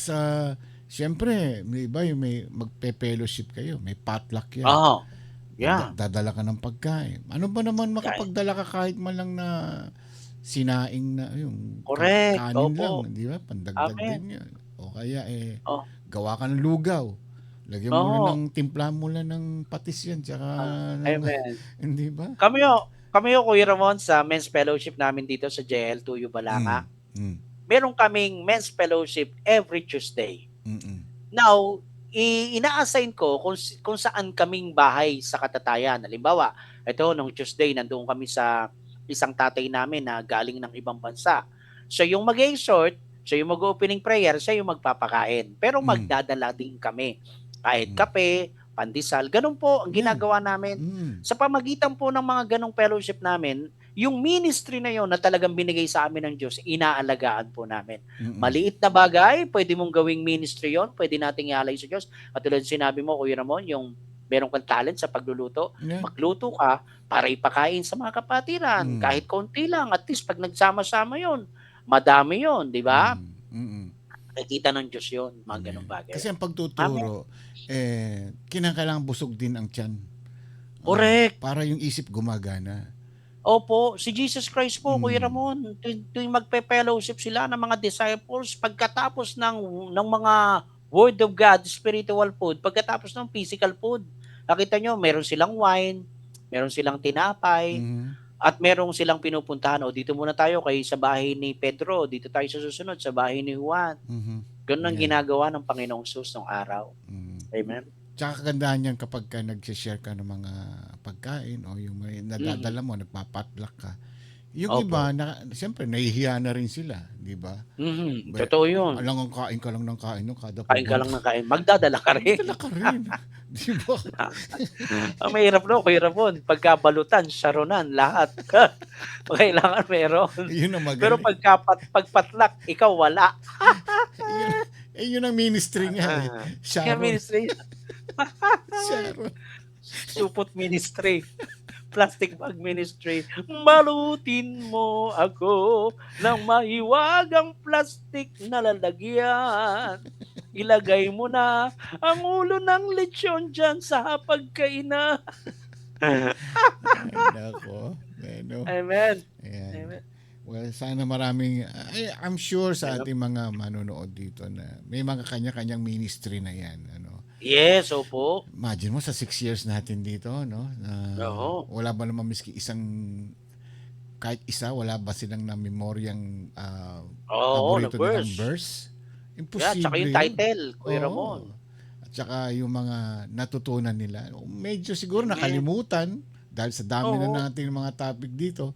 siyempre, may iba yung may magpe-fellowship kayo. May potluck yan. Oo. Yeah. Dadala ka ng pagkain. Ano ba naman makapagdala ka kahit man lang na sinaing na yung Correct. kanin Opo. lang, di ba? Pandagdag Amen. din yan. O kaya Oh. gawa ka ng lugaw. Lagyan mo Oo. na ng timpla mo lang ng patis yan, tsaka Amen. hindi ba? Kami Kuya Ramon, sa men's fellowship namin dito sa JL Tuyo Balanga, Mm. meron kaming men's fellowship every Tuesday. Mm. Now, ina-assign ko kung saan kaming bahay sa Katatayan. Halimbawa, ito nung Tuesday nandoon kami sa isang tatay namin na galing ng ibang bansa. Siya yung mag-exhort, siya yung mag-opening prayer, siya yung magpapakain. Pero magdadala din kami. Kahit kape, pandesal, ganun po ang Yan. ginagawa namin. Mm. Sa pamagitan po ng mga ganong fellowship namin, yung ministry na yon na talagang binigay sa amin ng Diyos, inaalagaan po namin. Mm-mm. Maliit na bagay, pwede mong gawing ministry yon, pwede nating ialay sa Diyos. At tulad sinabi mo, Kuya Ramon, yung meron kang talent sa pagluluto, Yeah. magluto ka para ipakain sa mga kapatiran. Mm. Kahit konti lang, at least pag nagsama-sama yon, madami yon, di ba? Mm. Nakikita ng Diyos yon, mga ganong bagay. Kasi ang pagtuturo, kinakailangan busog din ang tiyan. Correct. Para yung isip gumagana. Opo, si Jesus Christ po, Kuya Mm. Ramon, tuwing magpe-fellowship sila ng mga disciples, pagkatapos ng mga Word of God, spiritual food, pagkatapos ng physical food, nakita nyo, meron silang wine, meron silang tinapay, Mhm. at meron silang pinupuntahan. O dito muna tayo sa bahay ni Pedro, dito tayo sa susunod, sa bahay ni Juan. Mhm. Ganun ang Yeah. ginagawa ng Panginoong Sus nung araw. Mm. Amen? Tsaka kagandahan yan kapag ka nag-share ka ng mga pagkain o yung may nadadala mo, nagpapatlock ka. Yung Opo. iba, siyempre, nahihiya na rin sila, di ba? Totoo yun. Alang ang kain ka lang ng kain, no? Kada Kain ka lang ng kain. Magdadala ka rin. Dala ka rin. Di ba? Ang mahirap Kuya Ramon. Pagkabalutan, saronan, lahat. Kailangan meron. Yun ang Pero magaling. pagpatlak, ikaw wala. Yun ang ministry nga. Kaya Sharon. ministry, Sharon. supot ministry, plastic bag ministry. Balutin mo ako ng mahiwagang plastic na lalagyan. Ilagay mo na ang ulo ng lechon dyan sa pagkainan. Ay, nako. Ano. Amen. Ayan. Amen. Well, sana I'm sure sa ating mga manonood dito na may mga kanya-kanyang ministry na yan. Ano. Yes, opo. Imagine mo sa 6 years natin dito, no? Na Oo. wala ba naman miski kahit isa, wala ba silang na memoryang Oo, paborito na nilang verse. verse? Yeah, Imposible. tsaka yung yun. title, Kuya Oo. Ramon. At saka yung mga natutunan nila. Medyo siguro Amen. nakalimutan dahil sa dami Oo. na natin mga topic dito.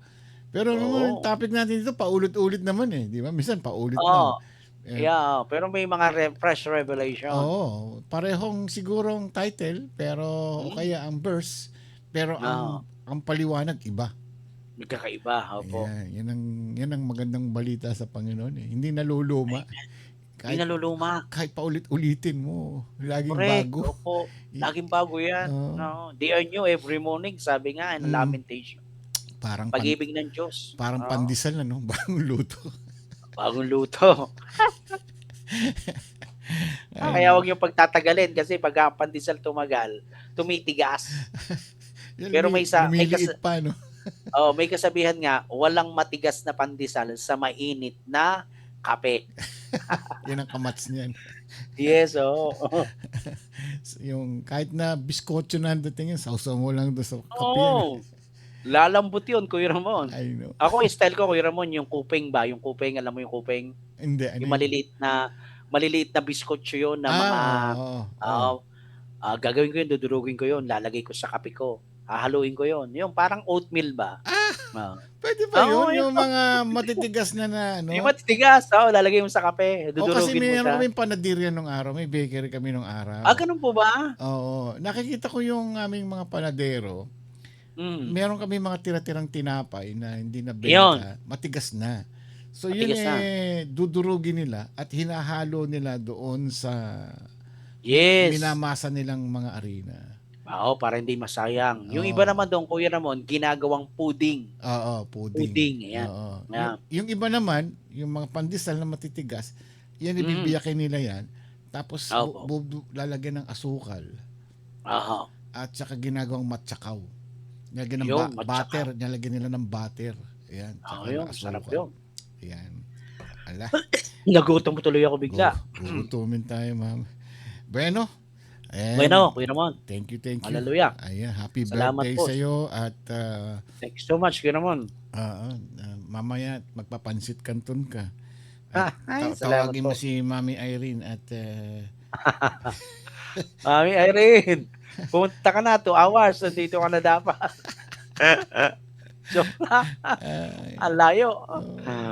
Pero Oo. naman, yung topic natin dito, paulit-ulit naman eh. Di ba? Minsan paulit Oo. lang. Eh, Yeah, pero may mga fresh revelation. Oo. Parehong sigurong title, pero o kaya ang verse, pero ang paliwanag iba. Magkakaiba, opo. Ayan, yan ang magandang balita sa Panginoon eh. Hindi naluluma. Hindi naluluma. Kahit paulit-ulitin mo, laging Correct. bago. Opo. Laging bago yan. Oo. No? They are new every morning, sabi nga, in Lamentation. Parang Pag-ibig ng Diyos. parang Oo. pandesal ano, bagong luto. Bagong luto. Kaya huwag yung pagtatagalin kasi pag ang pandesal tumagal, tumitigas. Yan, Pero may lumiliit pa, no? May kasabihan nga, walang matigas na pandesal sa mainit na kape. Yan ang kamats niyan. Yes, oo. Yung kahit na biskotso na ang dating yan, sausaw mo lang doon sa kape. Oo. Lalambot yun, Kuya Ramon. I know. Ako, style ko, Kuya Ramon, yung kuping ba? Yung kuping, alam mo yung kuping? Hindi, ano Yung maliliit na biskotso yun na mga, oo. gagawin ko yun, dudurugin ko yun, lalagay ko sa kape ko. hahaluin ko yon. Yung parang oatmeal ba? Oo. Pwede ba Oo, yun? yun. Yung mga matitigas na ano? Yung matitigas, lalagay mo sa kape, O kasi dudurugin mo mayroon siya. kaming panadirya nung araw. May bakery kami nung araw. Ganun po ba? Oo. Nakikita ko yung aming mga panadero. Mm. Meron kami mga tira-tirang tinapay na hindi na Yun, benta. Matigas na. So yun matigas na. dudurugin nila at hinahalo nila doon sa Yes. minamasa nilang mga arena. Oo, para hindi masayang. Yung iba Oo. naman doon, Kuya Ramon, ginagawang pudding. Oo, pudding. Pudding, ayan. Oo. Yeah. Yung iba naman, yung mga pandesal na matitigas, yan Mm. ibibiyakin nila yan. Tapos Opo. lalagyan ng asukal Aha. at saka ginagawang matsakaw. Nilagyan ng Yun, butter, nilagyan nila ng butter. Ayan, tsaka Yun, ng sarap asukal. yun. Ayan. Ala, Nagutom tuloy ako bigla. gugutumin tayo, ma'am. Bueno, ayan. Bueno, Kuya Ramon. Thank you. Hallelujah. Ayan, happy Salamat birthday po. sa iyo at Thank you so much, Kuya Ramon. mamaya magpapansit canton ka. Ay, salamat Tawagin po. mo si Mami Irene at Mami Irene, pumunta ka na, 2 hours, nandito ka na dapat. Joke lang. Ang layo.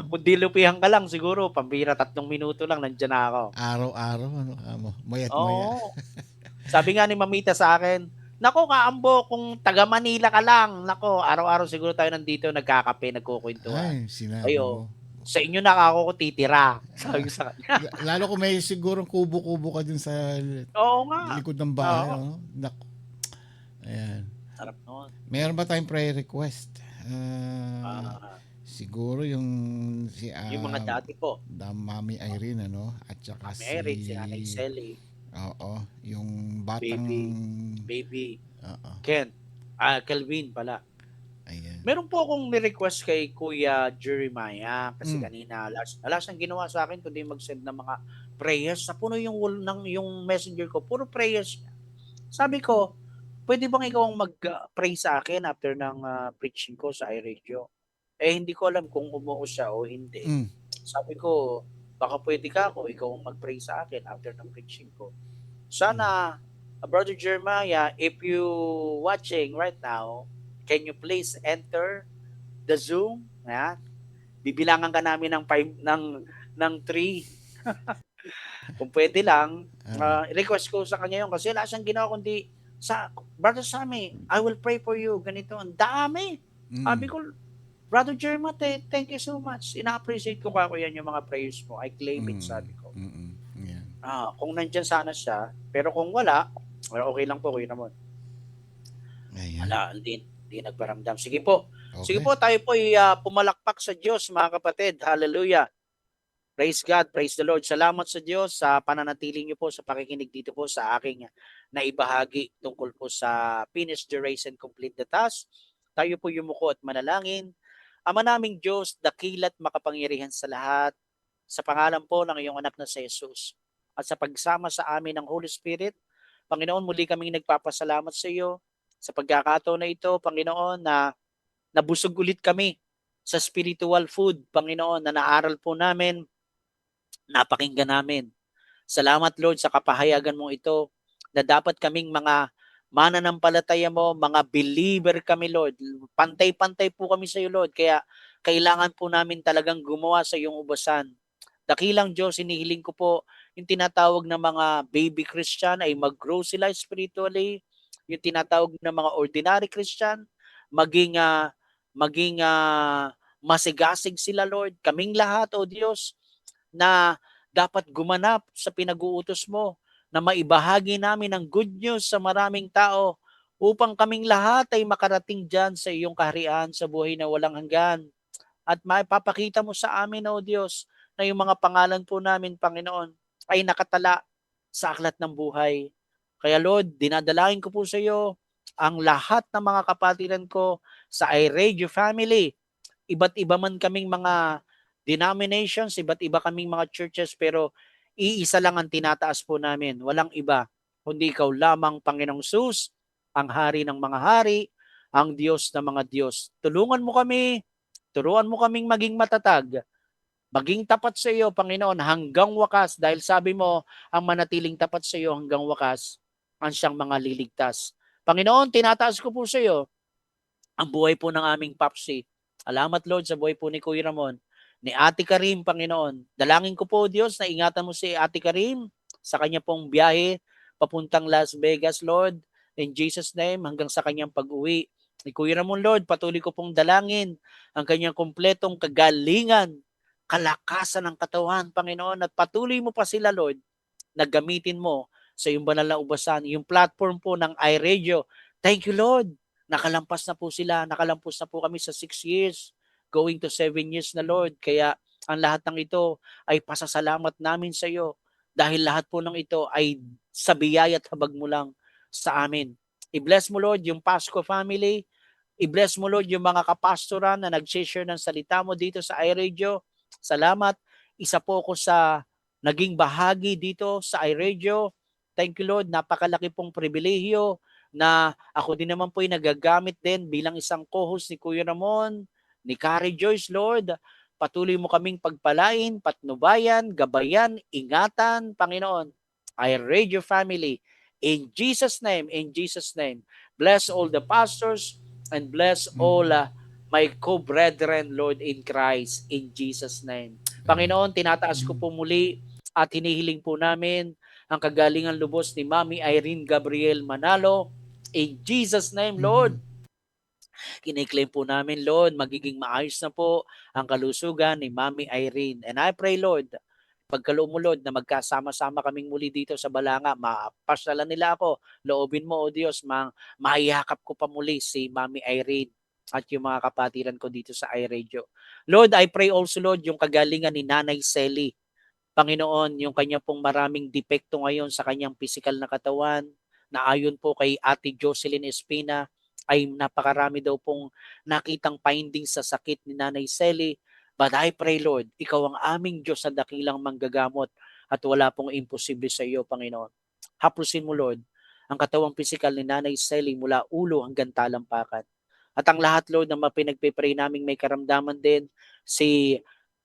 Kung dilupihan ka lang, siguro, pambira 3 minuto lang, nandiyan na ako. araw-araw mayat maya. Oo. Sabi nga ni Mamita sa akin, nako Kaambo, kung taga Manila ka lang, nako, araw-araw siguro tayo nandito, nagkakape, nagkukwentuhan. Ay, sinabi Ayo, mo. sa inyo na ako titira. Sabi ko sa kanya. Lalo kung may sigurong kubo-kubo ka dun sa Oo nga. likod ng bahay. Oo. No? Ayan. Sarap nun. Meron ba tayong prayer request? Siguro yung si Yung mga dati po. Mami Irene at saka Mami Irene, si Nanay Selly, Oo, yung batang Baby, Oo, Ken, Kelvin pala. ayan. Meron po akong ni-request kay Kuya Jeremiah kasi Mm. kanina last ang ginawa sa akin kundi mag-send ng mga prayers. Napuno yung wall ng yung messenger ko, puro prayers. Sabi ko, pwede bang ikaw ang mag-pray sa akin after ng preaching ko sa iRadio? Hindi ko alam kung umuo siya o hindi. Mm. Sabi ko, baka pwede ka ako, ikaw ang mag-pray sa akin after ng preaching ko. Sana, Brother Jeremiah, if you watching right now, can you please enter the Zoom? Ayan. Bibilangan ka namin ng 5 ng 3. Kung pwede lang, request ko sa kanya yun kasi wala siyang ginawa kundi Brother Sammy, I will pray for you. Ganito, ang dami. Sabi ko, Brother Jeremiah, thank you so much. Ina-appreciate ko kako yan yung mga prayers mo. I claim it, sabi ko. Ayan. Kung nandyan sana siya, pero kung wala, okay lang po, Kuya Ramon. Ayan. Wala, hindi nagparamdam. Sige po. Okay. Sige po, tayo po pumalakpak sa Diyos, mga kapatid. Hallelujah. Praise God, praise the Lord. Salamat sa Diyos sa pananatili niyo po sa pakikinig dito po sa aking naibahagi tungkol po sa finish the race and complete the task. Tayo po yumuko at manalangin. Ama naming Diyos, dakilat makapangyarihan sa lahat, sa pangalan po ng iyong anak na si Jesus. At sa pagsama sa amin ng Holy Spirit, Panginoon, muli kaming nagpapasalamat sa iyo sa pagkakataon na ito, Panginoon, na nabusog ulit kami sa spiritual food, Panginoon, na naaral po namin, napakinggan namin. Salamat, Lord, sa kapahayagan mong ito na dapat kaming mga mananampalataya mo, mga believer kami, Lord. Pantay-pantay po kami sa iyo, Lord. Kaya kailangan po namin talagang gumawa sa iyong ubasan. Dakilang Diyos, hinihiling ko po yung tinatawag na mga baby Christian ay mag-grow sila spiritually. Yung tinatawag na mga ordinary Christian, maging masigasig sila, Lord. Kaming lahat, O Diyos, na dapat gumanap sa pinag-uutos mo, na maibahagi namin ang good news sa maraming tao upang kaming lahat ay makarating dyan sa iyong kaharian sa buhay na walang hanggan. At maipapakita mo sa amin, O Diyos, na yung mga pangalan po namin, Panginoon, ay nakatala sa aklat ng buhay. Kaya Lord, dinadalangin ko po sa iyo ang lahat ng mga kapatiran ko sa iRadio family. Iba't iba man kaming mga denominations, iba't iba kaming mga churches, pero iisa lang ang tinataas po namin. Walang iba, kundi ikaw lamang, Panginoong Sus, ang hari ng mga hari, ang Diyos ng mga Diyos. Tulungan mo kami, turuan mo kaming maging matatag, maging tapat sa iyo, Panginoon, hanggang wakas, dahil sabi mo, ang manatiling tapat sa iyo hanggang wakas, ang siyang mga liligtas. Panginoon, tinataas ko po sa iyo ang buhay po ng aming Papsi. Salamat Lord sa buhay po ni Kuya Ramon, ni Ate Karim, Panginoon. Dalangin ko po Diyos na ingatan mo si Ate Karim sa kanya pong biyahe papuntang Las Vegas, Lord. In Jesus' name, hanggang sa kanyang pag-uwi. Ni Kuya Ramon, Lord, patuloy ko pong dalangin ang kanyang kumpletong kagalingan, kalakasan ng katawan, Panginoon, at patuloy mo pa sila, Lord, na gamitin mo sa iyong banal na ubasan, yung platform po ng iRadio. Thank you, Lord. Nakalampas na po sila, nakalampos na po kami sa 6 years, going to 7 years na, Lord. Kaya ang lahat ng ito ay pasasalamat namin sa iyo dahil lahat po ng ito ay sa biyaya at habag mo lang sa amin. I-bless mo, Lord, yung Pasco family. I-bless mo, Lord, yung mga kapastoran na nag-share ng salita mo dito sa iRadio. Salamat. Isa po ako sa naging bahagi dito sa iRadio. Thank you, Lord. Napakalaki pong pribilehiyo na ako din naman po ay nagagamit din bilang isang co-host ni Kuya Ramon, ni Carrie Joyce, Lord. Patuloy mo kaming pagpalain, patnubayan, gabayan, ingatan, Panginoon. iRadio family. In Jesus' name, in Jesus' name. Bless all the pastors and bless all my co-brethren, Lord, in Christ, in Jesus' name. Panginoon, tinataas ko po muli at hinihiling po namin ang kagalingan lubos ni Mami Irene Gabriel Manalo. In Jesus' name, Lord, kiniklaim po namin, Lord, magiging maayos na po ang kalusugan ni Mami Irene. And I pray, Lord, pagkaloob mo, Lord, na magkasama-sama kaming muli dito sa Balanga, mapasyalan nila ako, loobin mo, O Diyos, maiyakap ko pa muli si Mami Irene at yung mga kapatiran ko dito sa iRadio. Lord, I pray also, Lord, yung kagalingan ni Nanay Selly. Panginoon, yung kanya pong maraming depekto ngayon sa kanyang physical na katawan, na ayon po kay Ate Jocelyn Espina, ay napakarami daw pong nakitang findings sa sakit ni Nanay Selly. But I pray, Lord, ikaw ang aming Diyos na dakilang manggagamot at wala pong imposible sa iyo, Panginoon. Hapusin mo, Lord, ang katawang pisikal ni Nanay Selly mula ulo hanggang talampakan. At ang lahat, Lord, na mapinagpipray naming may karamdaman din, si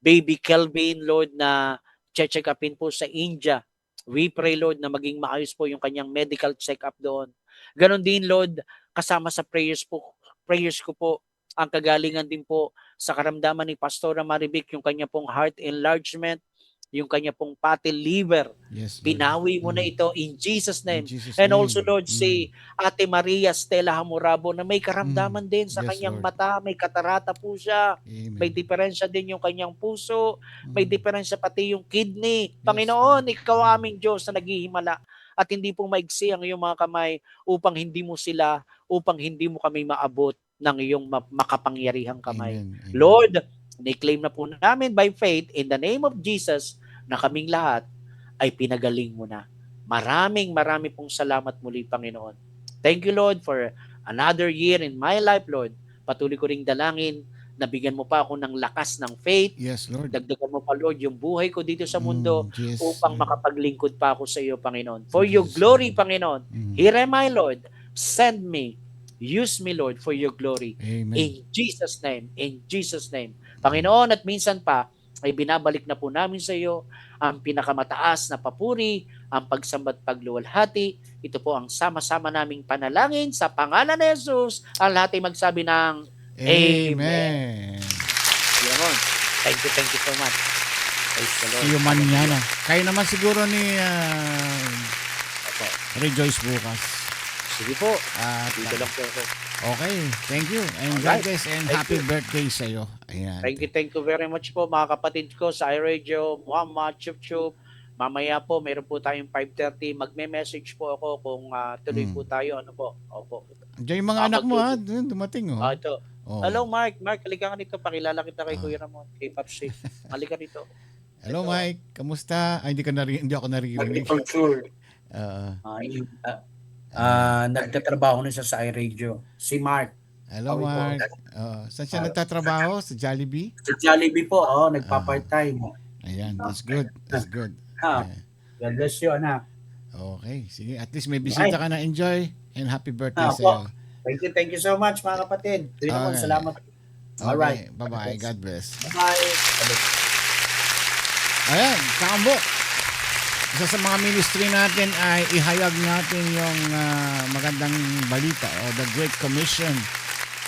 Baby Kelvin, Lord, na check upin po sa India. We pray, Lord, na maging maayos po yung kanyang medical check-up doon. Ganon din, Lord, kasama sa prayers ko po, ang kagalingan din po sa karamdaman ni Pastora Marivic, yung kanya pong heart enlargement, yung kanya pong fatty liver. Yes, Lord. Pinawi mo na ito in Jesus' In name. Jesus' And name. also, Lord, si Ate Maria Stella Hamurabo na may karamdaman din sa Yes, kanyang Lord. mata, may katarata po siya. Amen. May diferensya din yung kanyang puso, may diferensya pati yung kidney. Yes, Panginoon, Lord. ikaw ang aming Diyos na naghihimala at hindi po maigsi ang iyong mga kamay upang hindi mo kami maabot ng iyong makapangyarihang kamay. Amen. Amen. Lord, ni-claim na po namin by faith in the name of Jesus na kaming lahat ay pinagaling mo na. Marami pong salamat muli, Panginoon. Thank you, Lord, for another year in my life, Lord. Patuloy ko ring dalangin na bigyan mo pa ako ng lakas ng faith. Yes, Lord. Dagdagan mo pa, Lord, yung buhay ko dito sa mundo Yes, upang Lord. makapaglingkod pa ako sa iyo, Panginoon. For In your Jesus' glory, name. Panginoon. Mm. Here am I, Lord. Send me. Use me, Lord, for your glory. Amen. In Jesus' name. In Jesus' name. Panginoon, at minsan pa, ay binabalik na po namin sa iyo ang pinakamataas na papuri, ang pagsambat pagluwalhati. Ito po ang sama-sama naming panalangin sa pangalan ni Jesus. Ang lahat ay magsabi ng Amen. Amen. Yun. Thank you so much. Praise the Lord. Si Manana. Kayo naman siguro ni Opo. Rejoice bukas. Sige po. At Dito lang po ako. okay, thank you. And Alright. God bless and Thank happy you. birthday sa iyo. Ayan. Thank you very much po mga kapatid ko sa iRadio, Muhammad Chup. Mamaya po, meron po tayong 5:30. Magme-message po ako kung tuloy po tayo. Ano po? Opo. Diyan yung mga anak mo ha, dumating oh. Ito. Oh. Hello, Mark. Mark, halika ka nito. Pakilala kita kay Ah. Kuya Ramon, kay Papsi. Halika rito. Hello Ito. Mike, kamusta? Ay, hindi ako naririnig. Nagtatrabaho na siya sa iRadio. Si Mark. Hello Sabi po. Mark. Saan siya nagtatrabaho? Sa Jollibee? Sa Jollibee po, nagpa-part-time. Ayan, that's good. That's good. Ah. Ayan. God bless you, anak. Okay, sige. At least may bisita ka na. Enjoy and happy birthday Ah, sa iyo. Thank you so much mga kapatid. Kuya Ramon, Okay. salamat. Alright. Okay, bye-bye. God bless. Bye-bye. Ayan, kaambo. isa sa mga ministry natin ay ihayag natin yung magandang balita o the Great Commission.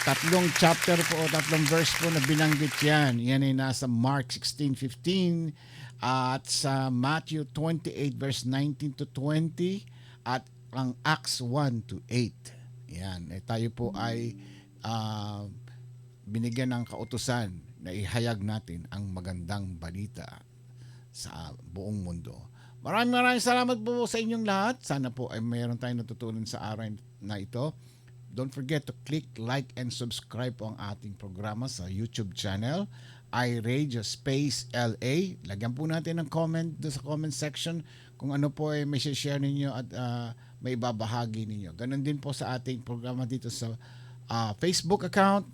3 chapter po o 3 verse po na binanggit yan. Yan ay nasa Mark 16:15 at sa Matthew 28 verse 19 to 20 at ang Acts 1 to 8. Yan. Tayo po ay binigyan ng kautusan na ihayag natin ang magandang balita sa buong mundo. Maraming salamat po sa inyong lahat. Sana po ay mayroon tayong natutunan sa araw na ito. Don't forget to click, like, and subscribe po ang ating programa sa YouTube channel, iRadio Space LA. Lagyan po natin ng comment doon sa comment section kung ano po ay may share ninyo at may ibabahagi ninyo. Ganon din po sa ating programa dito sa Facebook account.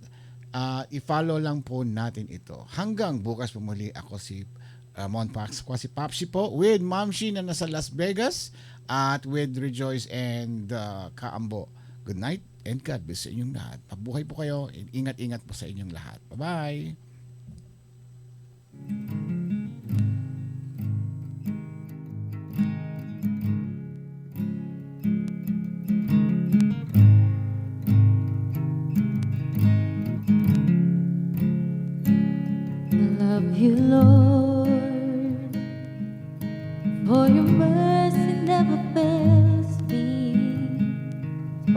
I-follow lang po natin ito. Hanggang bukas po muli, ako si Ramon Pax, si Papsi po, with Ma'am Shi na nasa Las Vegas at with Rejoice and Kaambo. Good night and God bless sa inyong lahat. Mabuhay po kayo. Ingat-ingat po sa inyong lahat. Bye-bye. Love you, Lord, for your mercy never fails me.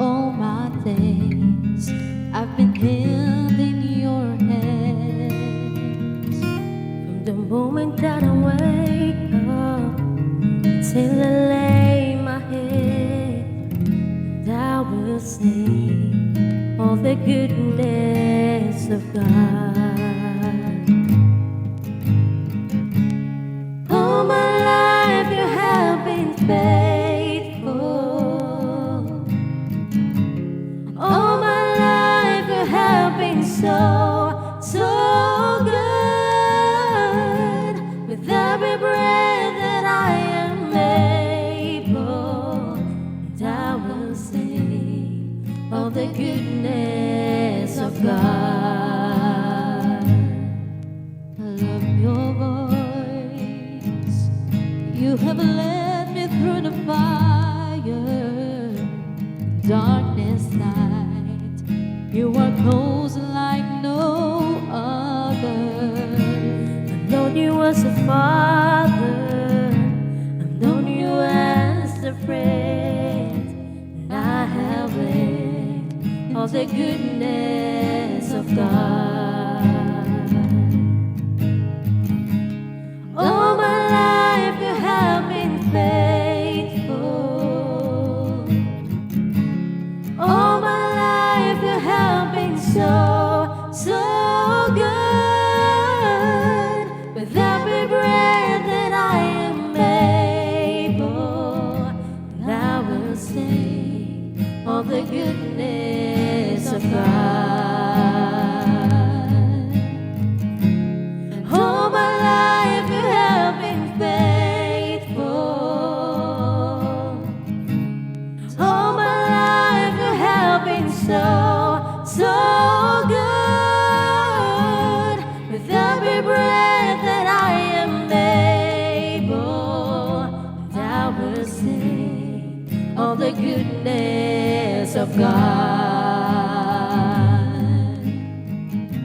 All my days I've been held in your hands. From the moment that I wake up till I lay my head, I will sing all the goodness of God. All my life you have been faithful. All my life you have been so, so good. With every breath that I am able, and I will sing of the goodness of God. I love your voice. You have led me through the fire, darkness night. You are close like no other. I've known you as a father, I've known you as a friend, and I have read of the goodness of God. All my life you have been faithful. All my life you have been so, so good. With every breath that I am able, and I will sing of the goodness of God. All my life you have been faithful. All my life you have been so, so good. With every breath that I am able, and I will sing of the goodness of God.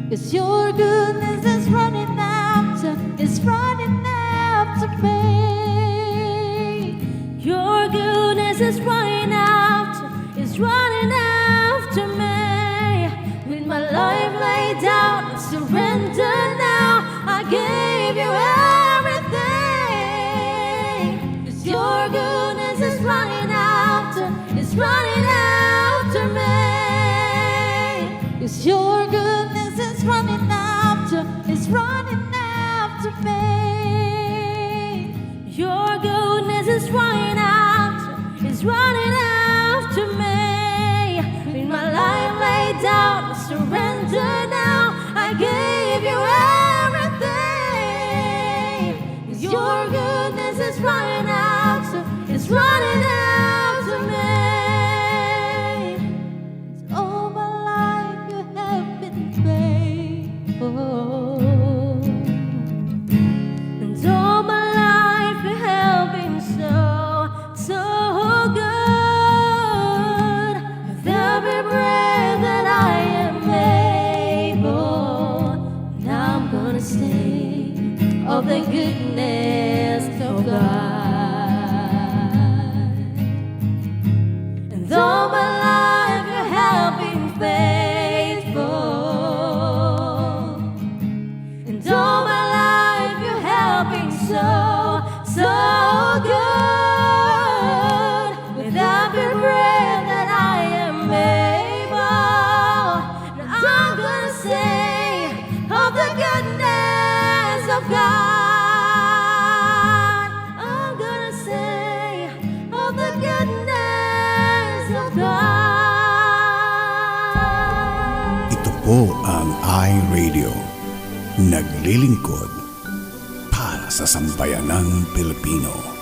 'Cause your goodness is running after me. Your goodness is running after me. With my life laid down, I surrender now. I gave you everything. 'Cause your goodness is running after me. 'Cause your goodness is running after me. Your goodness is running after me. With my life laid down, I surrender now. I gave you everything. 'Cause your goodness is running after me. All my life you have been faithful. And all my life you have been so, po ang iRadio. Naglilingkod para sa sambayanang Pilipino.